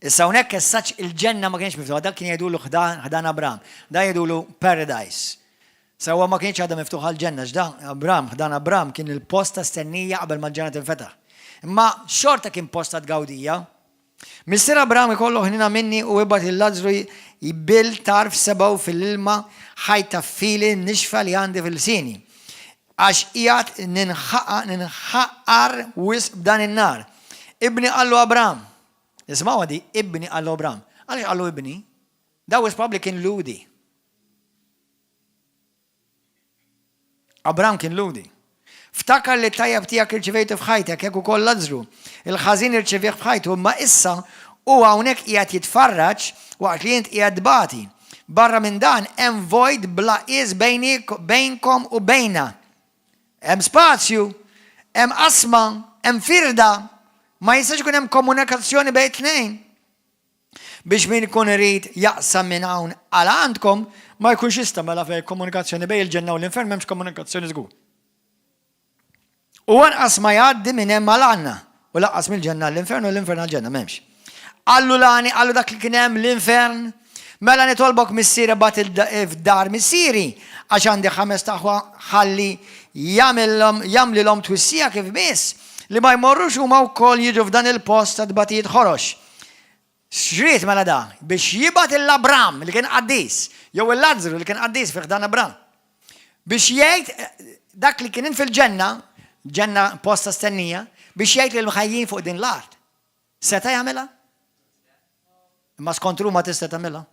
Issa hawnhekk essaċ il-ġenna ma kienx miftuħa, dak kien jgħidulu ħdan Abram, da jgħidulu paradise. Sewwa ma kienx għadha miftuħa l-ġenna, ħdan Abram kien il-post ta' stennija qabel ma l-ġenna tinfetaħ. Imma xorta kien post ta' tgawdija. Mister Abram ikollu ħnina minni u ibad il-Lażru jibbil tarf sebaw fil-ilma ħajta fili nixfa li għandi fil-sini. Għax qiegħed ninħaqar wisq b'dan in-nar. Ibni qallu Abram. Isma'wa di, ibni qallu Abram. Għaliex qallu ibni? That was probably kien ludi. Abram kien ludi. Ftakar li tajjeb tiegħek irċivejtu f'ħajtek jekk ukoll Lażru. Il-ħażin irċivih f'ħajtu, imma issa huwa hawnhekk qiegħed jitfarraġ waqt li int qiegħed bati. Barra minn dan hemm void bla qis bejnkom u bejna. Hemm spazju, hemm qasma, hemm firda, ma jistax ikun hemm komunikazzjoni bejn tnejn. Biex min ikun irid jaqsam minn hawn għal għandkom ma jkunx jista' mela fejn komunikazzjoni bejn il-ġenna u l-infern m'hemmx komunikazzjoni żgur. U anqas ma jgħaddi minn hemm għal għandna u laqqas mill-ġenna l-infern u l-infern għall-ġenna m'hemmx. Għallu dak li kien hemm l-infern, mela nitolbok missieri bat f'dar missieri għax għandi 5 taħwa ħalli jagħmlilhom twissija kif biss li ma jmorrux huma wkoll jiġu f'dan il-post ta' tbatijiet ħorox. Xriet mela da biex jibgħat il-Abram li kien qaddis jew il-Lażru li kien qaddis fi ħdan Abram biex jgħid dak li kien fil-ġenna ġenna posta stennija biex jgħid li l-mħajjin fuq din l-art. Seta' jagħmilha? Imma skont ma tista' tagħmilha.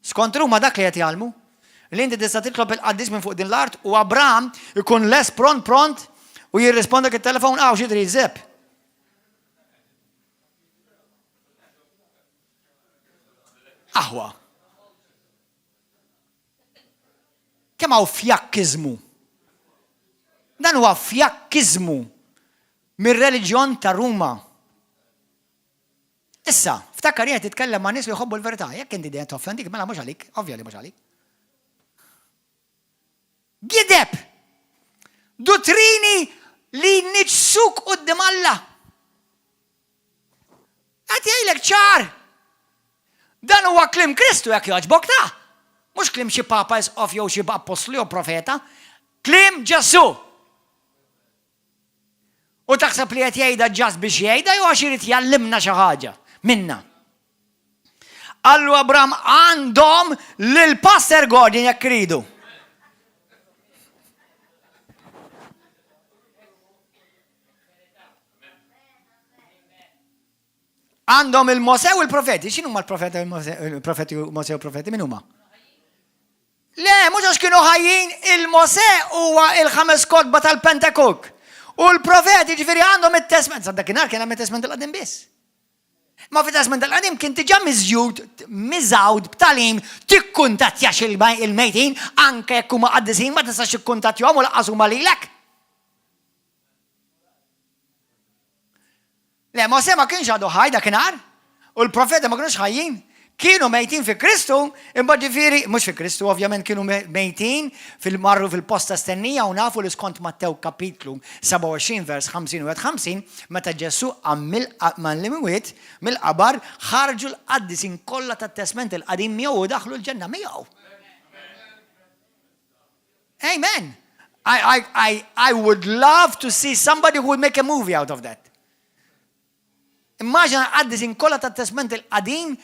Skont ma dak li qed jgħalmu li inti tista' titlob il-qaddis minn fuq din l-art u Abram ikun les pront u jirrispondek it-telefon xi trid żepp. Aħwa. Semaw fjakkizmu. Dan huwa fjakkizmu mir-reliġjon ta' Ruma. Issa, ftakar jgħid titkellem ma' nies li jħobbu l-verità, jekk inti dejjem toffendik, mela mhux għalik, ovvja li mhux għalik. Gideb! Dottrini li niġsuk quddiem Alla. Qed jgħidlek ċar. Dan huwa kliem Kristu jekk jogħġbok ta'. Mhux kliem xi papa isqof jew xi apostoli jew profeta, kliem Ġesu. U taħseb li qed jgħidha ġast biex jgħidha jew għax irid jgħallimna xi ħaġa minna. Allu Abraham għandhom lil Pastor Gordon jekk iridu. Għandhom il-Mose u l-profeti. X'inhu huma l-profeti Mose u l-profeti min huma? Le, mhux għax kienu ħajjin il-Mose huwa il-5 kotba tal-Pentakuk. U l-profeti ġifieri għandhom it-testament. Sa dakinhar kien hemm it-testament tal-qadim biss. Ma fit-testament tal-qadim kien diġà miżawd b'talim tikkuntattjax il-mejtin anke jekk huma qaddisin ma tistax tikkuntattjahom u laqqas huma lilek. Le, Mose ma kienx għadu ħaj dakinhar u l-profeti ma kienux ħajjin. Kienu mejtin fi Kristu, imma ġifieri, mhux fi Kristu, ovvjament kienu mejtin fil-marru fil-posta stennija u nafu li skont Mattew kapitlu 27 vers 50 u 50, meta Ġesu mill-imwiet mill-qabar ħarġu l-qaddisin kollha tat-testament il-qadim miegħu u daħlu l-ġenna miegħu. Amen. I would love to see somebody who would make a movie out of that. Immaġina qaddisin kollha tat-testament il-qadim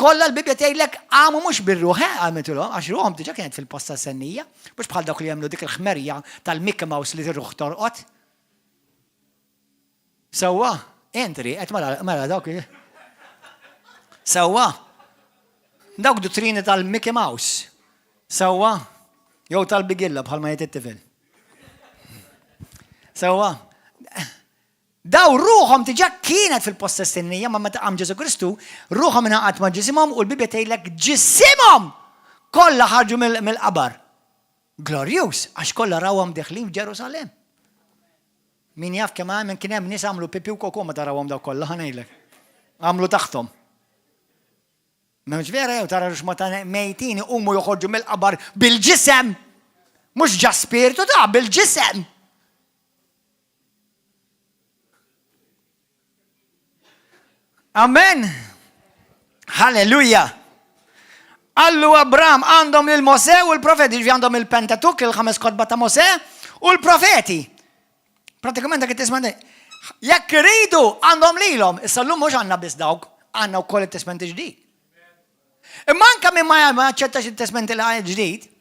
kolla l-Bibja tgħidlek għamu mhux bir-ruħ, għamiltilhom għax ruħhom diġà kienet fil-posta sennija, mhux bħal dawk li jagħmlu dik il-ħmerja tal-Mickey Mouse li tirruħ torqod. Sewwa, entri, qed mela dawk. Sewwa. Dawk dottrini tal-Mickey Mouse. Sewwa. Jew tal-bigilla bħalma jgħid it-tifel. Sewwa. Daw ruħhom diġà kienet fil-posta stennija ma meta qam Ġesu Kristu, ruħhom ingħaqad ma' ġisimhom u l-Bibja tgħidlek ġisimhom kollha ħarġu mill-qabar. Glorjus, għax kollha rawhom deħlin f'Ġerusalemm. Min jaf kemm hemm kien hemm nies għamlu pipi u koko meta rawhom daw kollha ħanejlek. Għamlu taħthom. Mhux vera jew tara meta mejtin iqumu joħorġu mill-qabar bil-ġisem. Mhux ġa spiritu ta' bil-ġisem. Amen. Halleluja. Allu Abraham għandhom il-Mose u l-profeti, għandhom il-Pentatuk, il-5 kotba ta' Mose u l-profeti. Pratikament dak it-tisment jekk iridu għandhom lilhom, issa llum mhux għandna biss dawk, għandna wkoll it-testament ġdid. Imma anke min ma jaċċettax it-testament ġdid,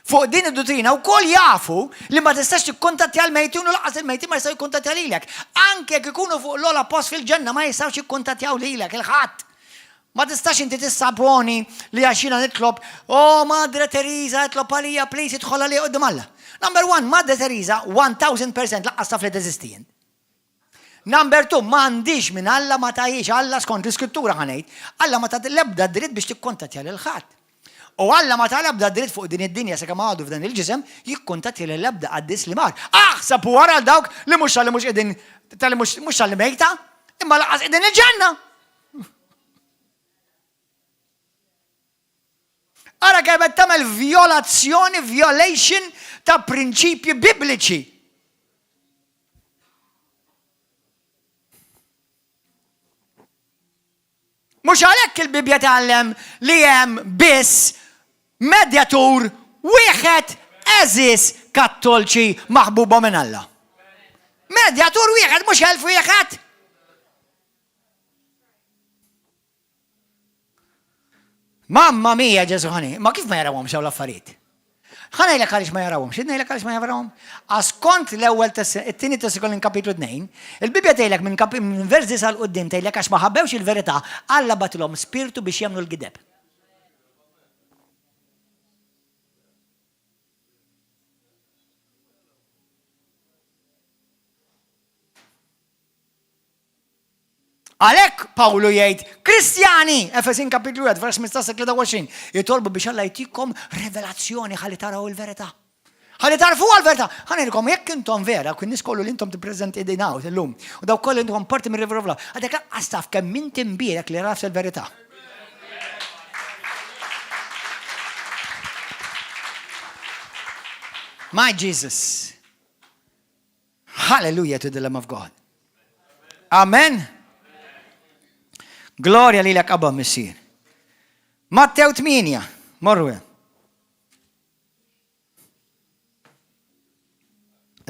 fuq din id-dottrina wkoll jafu li ma tistax tikkuntattja l-mejtin u laqas il-mejtin ma jistgħu jikkuntattja lilek. Anke jekk ikunu fuq l-ogħla post fil-ġenna ma jistgħux jikkuntattjaw lilek il-ħadd. Ma tistax inti tissaponi li għaxina nitlob, Madre Teresa itlob għalija please idħol għalija qudiem Alla. Number 1, Madre Teresa 1000% laqqas taf li teżisti. Number 2, m'għandix minn Alla ma tajiex Alla skont l-Iskrittura ħanejt, Alla ma tagħti l-ebda dritt biex tikkuntattja lil ħadd. U Alla ma tal-ebda dritt fuq din id-dinja sakemm għadu f'dan il-ġisem jikkuntatti l-ebda qaddis li mar. Aħseb wara dawk li mhux tal-li mhux qegħdin tal-li mhux tal-li mejta, imma laqas qegħdin il-ġenna. Ara kemm qed tagħmel violation ta' prinċipji bibliċi. Mhux għalhekk il-Bibja tgħallem li hemm biss medjatur wieħed eżis kattolċi maħbuba minn Alla. Medjatur wieħed mhux 1000 wieħed. Mamma mia Ġesu ħani, ma kif ma jarawhom xew l-affarijiet? Ħanejlek għaliex ma jarawhom, x'idnejlek għaliex ma jarawhom? Għaskont l-ewwel it-tieni Tessikolin kapitlu 2, il-Bibja tgħidlek minn versi sal qudiem tgħidlek għax ma ħabbewx il-verità, Alla batilhom spiritu biex jagħmlu l-gideb. Għalhekk Pawlu jgħid, Kristjani, Efesin kapitlu 1, vers 15-23, jitolbu biex Alla jtikom revelazzjoni ħalli taraw il-verità. ħalli tarfu għal-verità. Ħanilkom jekk intom vera, kun nies kollu li intom tippreżenti idejnaw illum. U daw kollu intom parti minn River of Love. Għadek għastaf kemm min timbierek li rafs il-verità. My Jesus. Hallelujah to the Lamb of God. Amen. Gloria li l-ek Abba Messir. Mattew 8. Morru.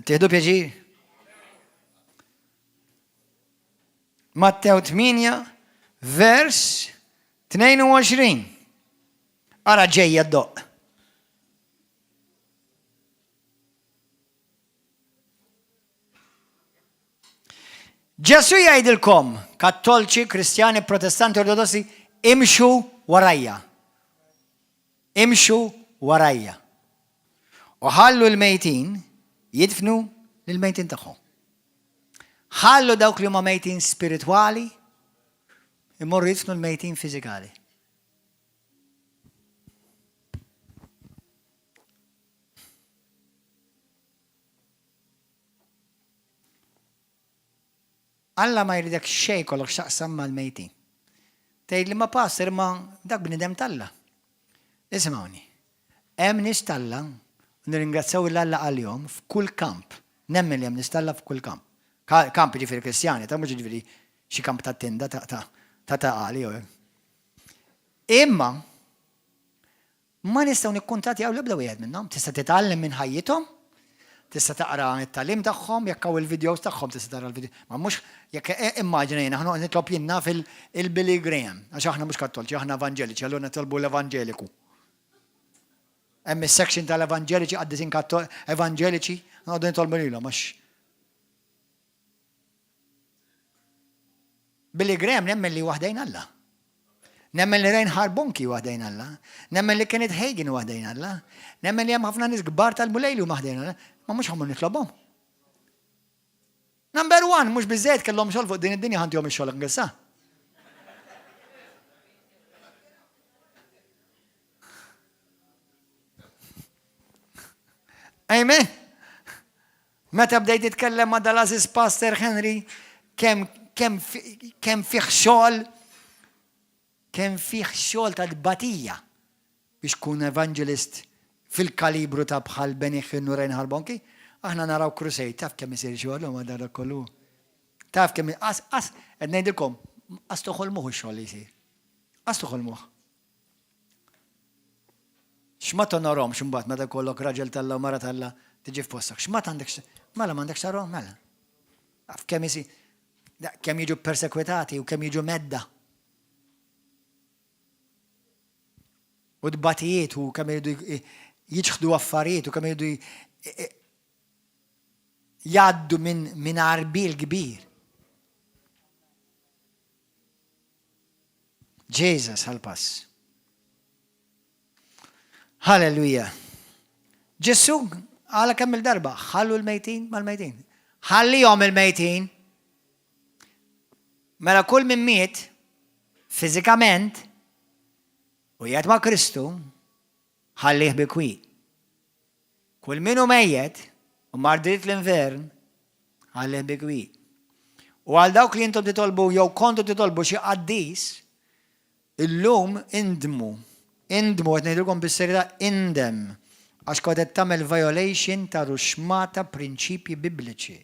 Tieħdu pjaġir. Mattew 8, vers 22. Ara ġejja d-doq. Ġesu jgħidilkom, kattolċi, kristjani, protestanti, ortodossi, imxu warajja. Imxu warajja. U ħallu l-mejtin jidfnu l-mejtin tagħhom. Ħallu dawk li huma mejtin spiritwali imorru jidfnu l-mejtin fiżikali. Alla ma jridek xej kollok xaqsam mal-mejtin. Tgħid li ma passer ma dak bnidem Alla. Isimgħuni. Hemm nies Alla nirringrazzaw l-Alla għal-jom f'kull kamp. Nemmen li hemm nies Alla f'kull kamp. Kamp ġifieri Kristjani, ta' mhux ġifieri xi kamp ta' tenda ta' għali. Imma ma nistgħu nikkuntattjaw l-ebda wieħed minnhom. Tista' titgħallem minn ħajjithom. Tista' taqra it-talim tagħhom, jekk hawn il-videos tagħhom tista' tara l-video. Ma mhux jekk immaġinejna aħna nitlob jinnna fil-Billy Graham, għax aħna mhux kattolċi, aħna evanġeliċi, allura nitolbu l-evanġeliku. Hemm is-section tal-evanġeliċi qaddisin evanġeliċi, noqogħdu nitolbu lilhom għax. Billy Graham nemmen li waħdejn Alla. Nemmen li Reinhard Bonnke waħdejn Alla. Nemmen li Kenneth Hagin waħdejn Alla. Nemmen li hemm ħafna nies kbar tal-mulejli u waħdejn Alla. Ma mhux ħammur nitlobhom. Number 1, mhux biżżejjed kellhom xogħol fuq din id-dinja ħantihom ix-xogħol ingessa. Amen. Meta bdejt titkellem ma' dal-Aziz Pastor Henry kemm fih xogħol ta' dbatija biex kun evangelist fil-kalibru ta' bħal Benny Reinhard Bonnke, aħna naraw crusade, taf kemm isir xogħol ma dar kollu. Taf kemm qed ngħidilkom qas toħolmuh ix-xogħol li jsir. Qas toħolmuh. X'ma tonorhom x'imbagħad meta jkollok raġel Alla u mara Alla tiġi f'postok. X'ma għandekx mela m'għandekx tarhom mela. Taf kemm isir kemm jiġu persekwitati u kemm jiġu medda. U dbatijiet u kemm jridu jiġħdu affarijiet u kemm jridu jgħaddu minn arbil kbir. Jesus help us. Hallelujah. Ġesu għala kemm il-darba ħallu l-mejtin mal-mejtin. Ħallihom il-mejtin. Mela kull min miet fiżikament u jgħid ma' Kristu ħallih bi kwi. Kull min hu mejjed u mar dritt l-invern ħallih bi kwi. U għal dawk li intom titolbu jew kontu titolbu xi qaddis illum indmu qed ngħidulkom bis-serjetà indem għax kont qed tagħmel violation ta' ruxmata prinċipji bibliċi.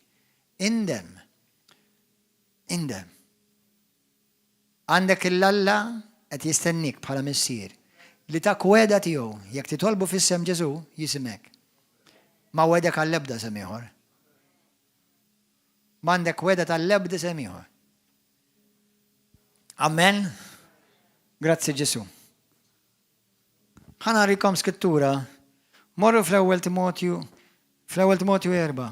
Indem. Għandek il-Alla qed jistennik bħala missier li ta' kweda tiegħu jekk titolbu fis-sem Ġesu jisimek. Ma wedek għall-ebda sem ieħor. M'għandek weda tal-ebda sem ieħor. Amen. Grazzi Ġesu. Ħanarikom skrittura. Morru fl-ewwel Timotju 4.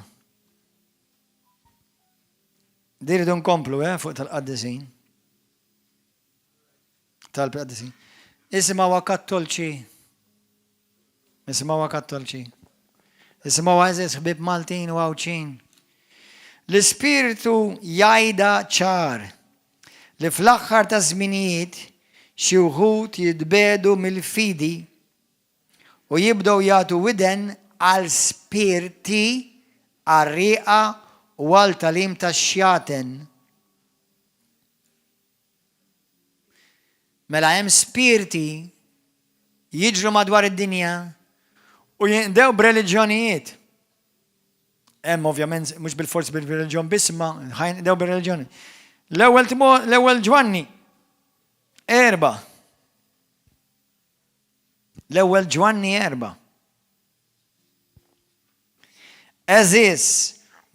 Diridu nkomplu fuq tal-qaddisin. Tal-qaddisin. Isimgħu kattolċi. Isimgħu għażiż ħbieb Maltin u Għawċin. L-Ispiritu jgħidha ċar li fl-aħħar ta' żminijiet xi wħud jitbedu mill-fidi u jibdew jagħtu widen għal spirti, għal riqa u għal talim ta' xjaten. Mela hemm spirti jiġru madwar id-dinja u jindew b'reliġjonijiet. Hemm ovvjament mhux bil-forsi bil-reliġjon biss, ma jindew bir-reliġjoni. L-ewwel Ġwanni 4. L-ewwel Ġwanni 4. Eżis,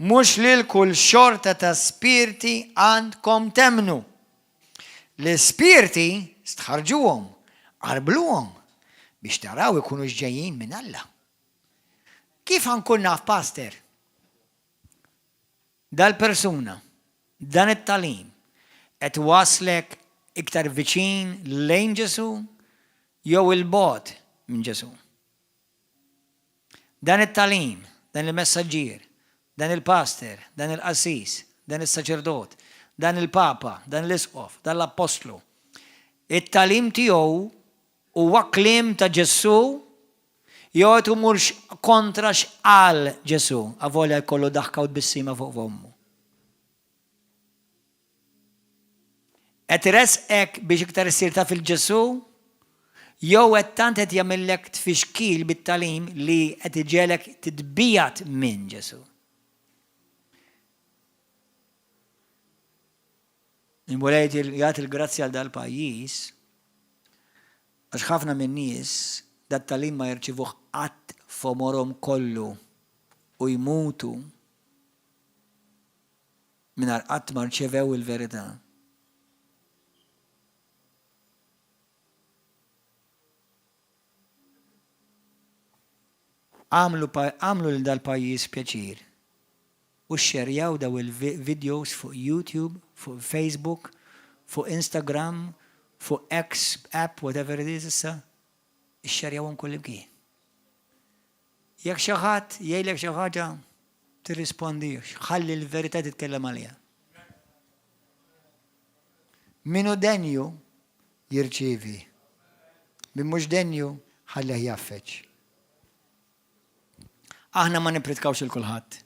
mhux lil kull xorta ta' spirti għandkom temnu. L-spirti stħarġuhom, qarbluhom biex taraw ikunu ġejjin minn Alla. Kif ħankun naf, pastor? Dal-persuna, dan it-talim, qed waslek iktar viċin lejn Ġesu jew il-bogħod minn Ġesu. Dan it-talim, dan il-messaġġier, dan il-pastor, dan il-qassis, dan is-saċerdot, dan il-papa, dan l-isqof, dan l-apostlu. It-talim tiegħu huwa kliem ta' Ġesu jew qed imurx kontra x'qal Ġesu, avolja jkollu daħka u tbissima fuq fommu. Qed iresqek biex iktar issir taf il-Ġesu jew qed tant qed jagħmellek tfixkil bit-talim li qed iġelek titbijat minn Ġesu. Imbolejt jgħat il-grazzja għal dal-pajjiż, għax ħafna minn nies dat-talim ma jirċivuh qatt f'omorhom kollu u jmutu mingħajr qatt ma rċevew il-verità. Għamlu lil dal-pajjiż pjaċir u xxerjaw daw il-videos fuq YouTube, fuq Facebook, fuq Instagram, fuq X app, whatever it is issa, xxerjawhom kull imkien. Jekk xi ħadd jgħidlek xi ħaġa tirrispondix, ħalli l-verità titkellem għaliha. Minu denju jirċievi, min mhux denju ħallih jaffeċ. Aħna ma nipritkawx il-kulħadd.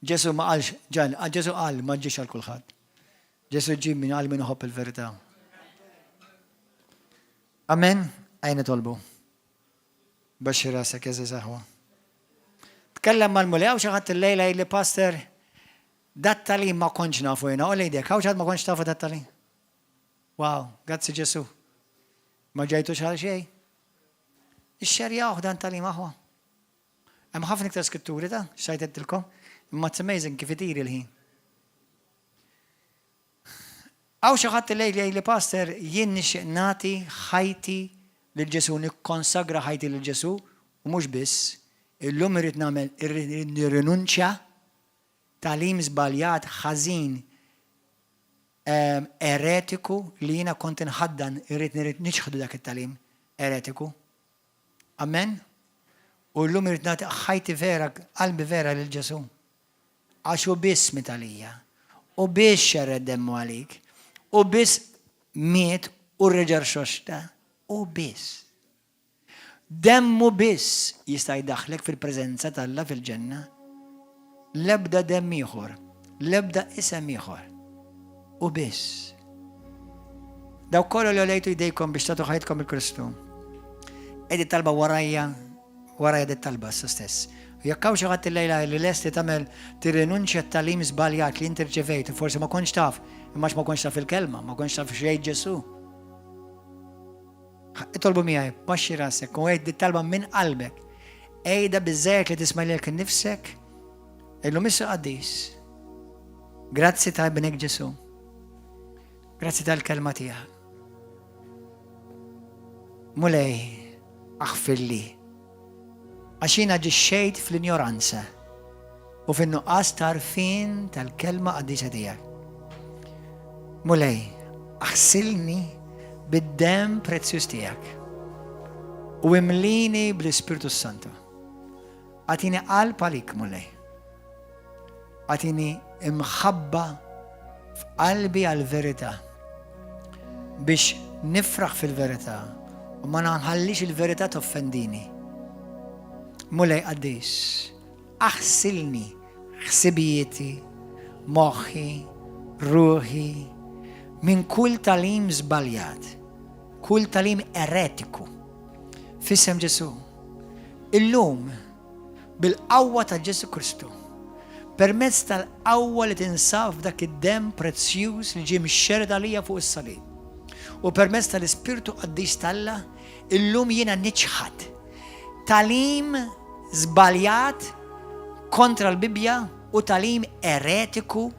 Ġesu ma qalx, Ġesu qal ma ġiex għal kulħadd. Ġesu ġib min qal min iħobb il-verità. Amen, għajna tolbu. Baxxi rasek eżiż aħwa. Tkellem mal-mulej xi ħadd illejla jgħidli pastor, dat-talim ma kontx nafu jiena, u lejdek, hawn xi ħadd ma kontx tafu dat-talim. Wow, grazzi Ġesu. Ma ġejtux għal xejn. Ixxerjaw dan talim aħwa. Hemm ħafna iktar skritturi ta' xajtettilkom, imma it's amazing kif itiri l-ħin. Għaw xi ħadd li pastor jien nixtieq nagħti ħajti lil Ġesu, nikkonsagra ħajti lil Ġesu u mhux biss, illum irrid nirrinunċja talim żbaljat ħażin eretiku li jiena kont inħaddan irrid niċħdu dak it-talim eretiku. Amen? U llum irrid nagħti ħajti vera, qalbi vera lil Ġesu. Għax u biss mitalija, u biss xerred demmu għalik, u biss miet u reġar xoxta, u biss. Demmu biss jista' jdaħlek fil-preżenza tal-Alla fil-ġenna. L-ebda demm ieħor, l-ebda isem ieħor, u biss. Daw kollu li għolejtu jdejkom biex tagħtu ħajtkom il-Kristu. Edi talba warajja dit talba s stess. Jekk hawn xi ħadd illejla li lesti tagħmel tirrinunċja t-talim żbaljat li inti rċevejt, forsi ma kontx taf, imma ma kontx taf il-kelma, ma kontx taf xejn Ġesu. Itolbu miegħi, baxxi rasek, u għid dit talba minn qalbek. Ejda biżżejjed li tisma' lilek innifsek, illum issa qaddis. Grazzi ta' ibnek Ġesu. Grazzi tal-kelma tiegħek. Mulej, aħfirli. Għaxina ġixxejt fl-ignoranza u fin-nuqqas tarfin tal-kelma qaddisa tiegħek. Mulej, aħsilni bid-dem prezzjuż tiegħek u imlini bl-Ispiritu Santu. Għatini qalb għalik, mulej. Għatini imħabba f'qalbi għal-verità biex nifraħ fil-verità u ma nħallix il-verità toffendini. Mulej qaddis, aħsilni ħsibijieti, moħħi, ruħi, minn kull talim żbaljat, kull talim eretiku. Fissem Ġesu, illum bil-qawwa ta' Ġesu Kristu, permezz tal-qawwa li tinsab dak id-dem prezzjuż li ġie mixxerd għalija fuq is-salib. U permezz tal-Ispirtu Qaddis tal-Alla, illum jiena niċħad talim żbaljat kontra l-Bibja u talim eretiku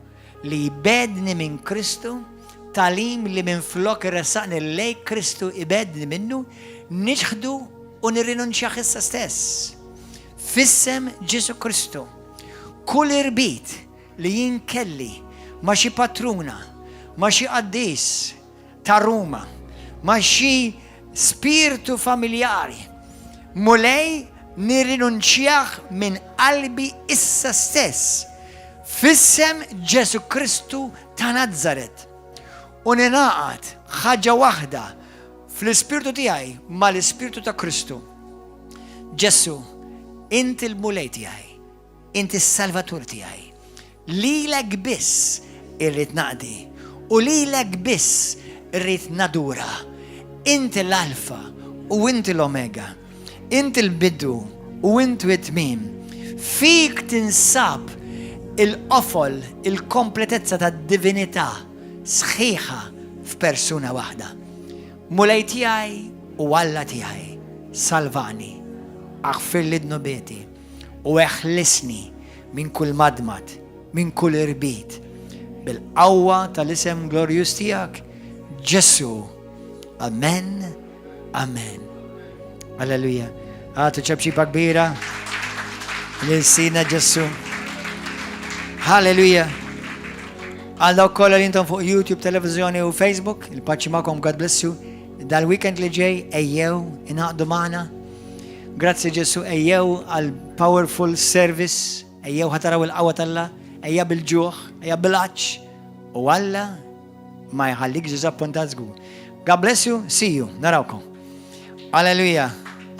li jbedni minn Kristu, talim li minn flok irressaqni lej Kristu ibedni minnu, niċħdu u nirrinunċjaħ issa stess. Fissem Ġesu Kristu, kull irbit li jinkelli ma xi patruna, ma xi qaddis ta' Ruma, ma xi spiritu familjari, mulej nirrinunċjaħ minn qalbi issa stess. Fissem Ġesu Kristu ta' Nazaret. U ninaqat ħaġa waħda fl-ispirtu tiegħi ma l-ispirtu ta' Kristu. Ġesu, inti l-mulej tiegħi, inti s-salvatur tiegħi. Lilek biss irrid naqdi u lilek biss irrid nadura. Inti l-alfa u inti l-omega. Inti l-bidu u inti it-tmiem. Fik tinsab il-qofol, il-kompletezza ta' divinità sħiħa f'persuna waħda. Mulej tiegħi u Alla tiegħi, salvani, aħfir li d-nobieti u eħlisni minn kull madmat, minn kull irbit, bil-qawwa tal-isem glorjus tiegħek, Ġesu. Amen, amen. Alleluja. Għatu ċabċipa kbira l-sina Ġesu. Halleluja. Għaldaw kolla li jintom fuq YouTube, televizjoni u Facebook, il-paċi ma'kom, God bless you. Dal-weekend li ġej, ejjew, inaqdu maħna. Grazzi Ġesu, ejjew għal-powerful service, ejjew ħataraw il-qawwa tal-la, ejja bil-ġuħ, ejja bil-qaċ, u Alla ma jħallik ġizappuntat żgur. God bless you, see you, narawkom. Alleluja.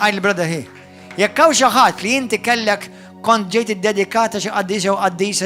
Għajl brother hi. Jekkaw xaħat li jinti kellek kont ġejt id-dedikata xi qaddisa u qaddisa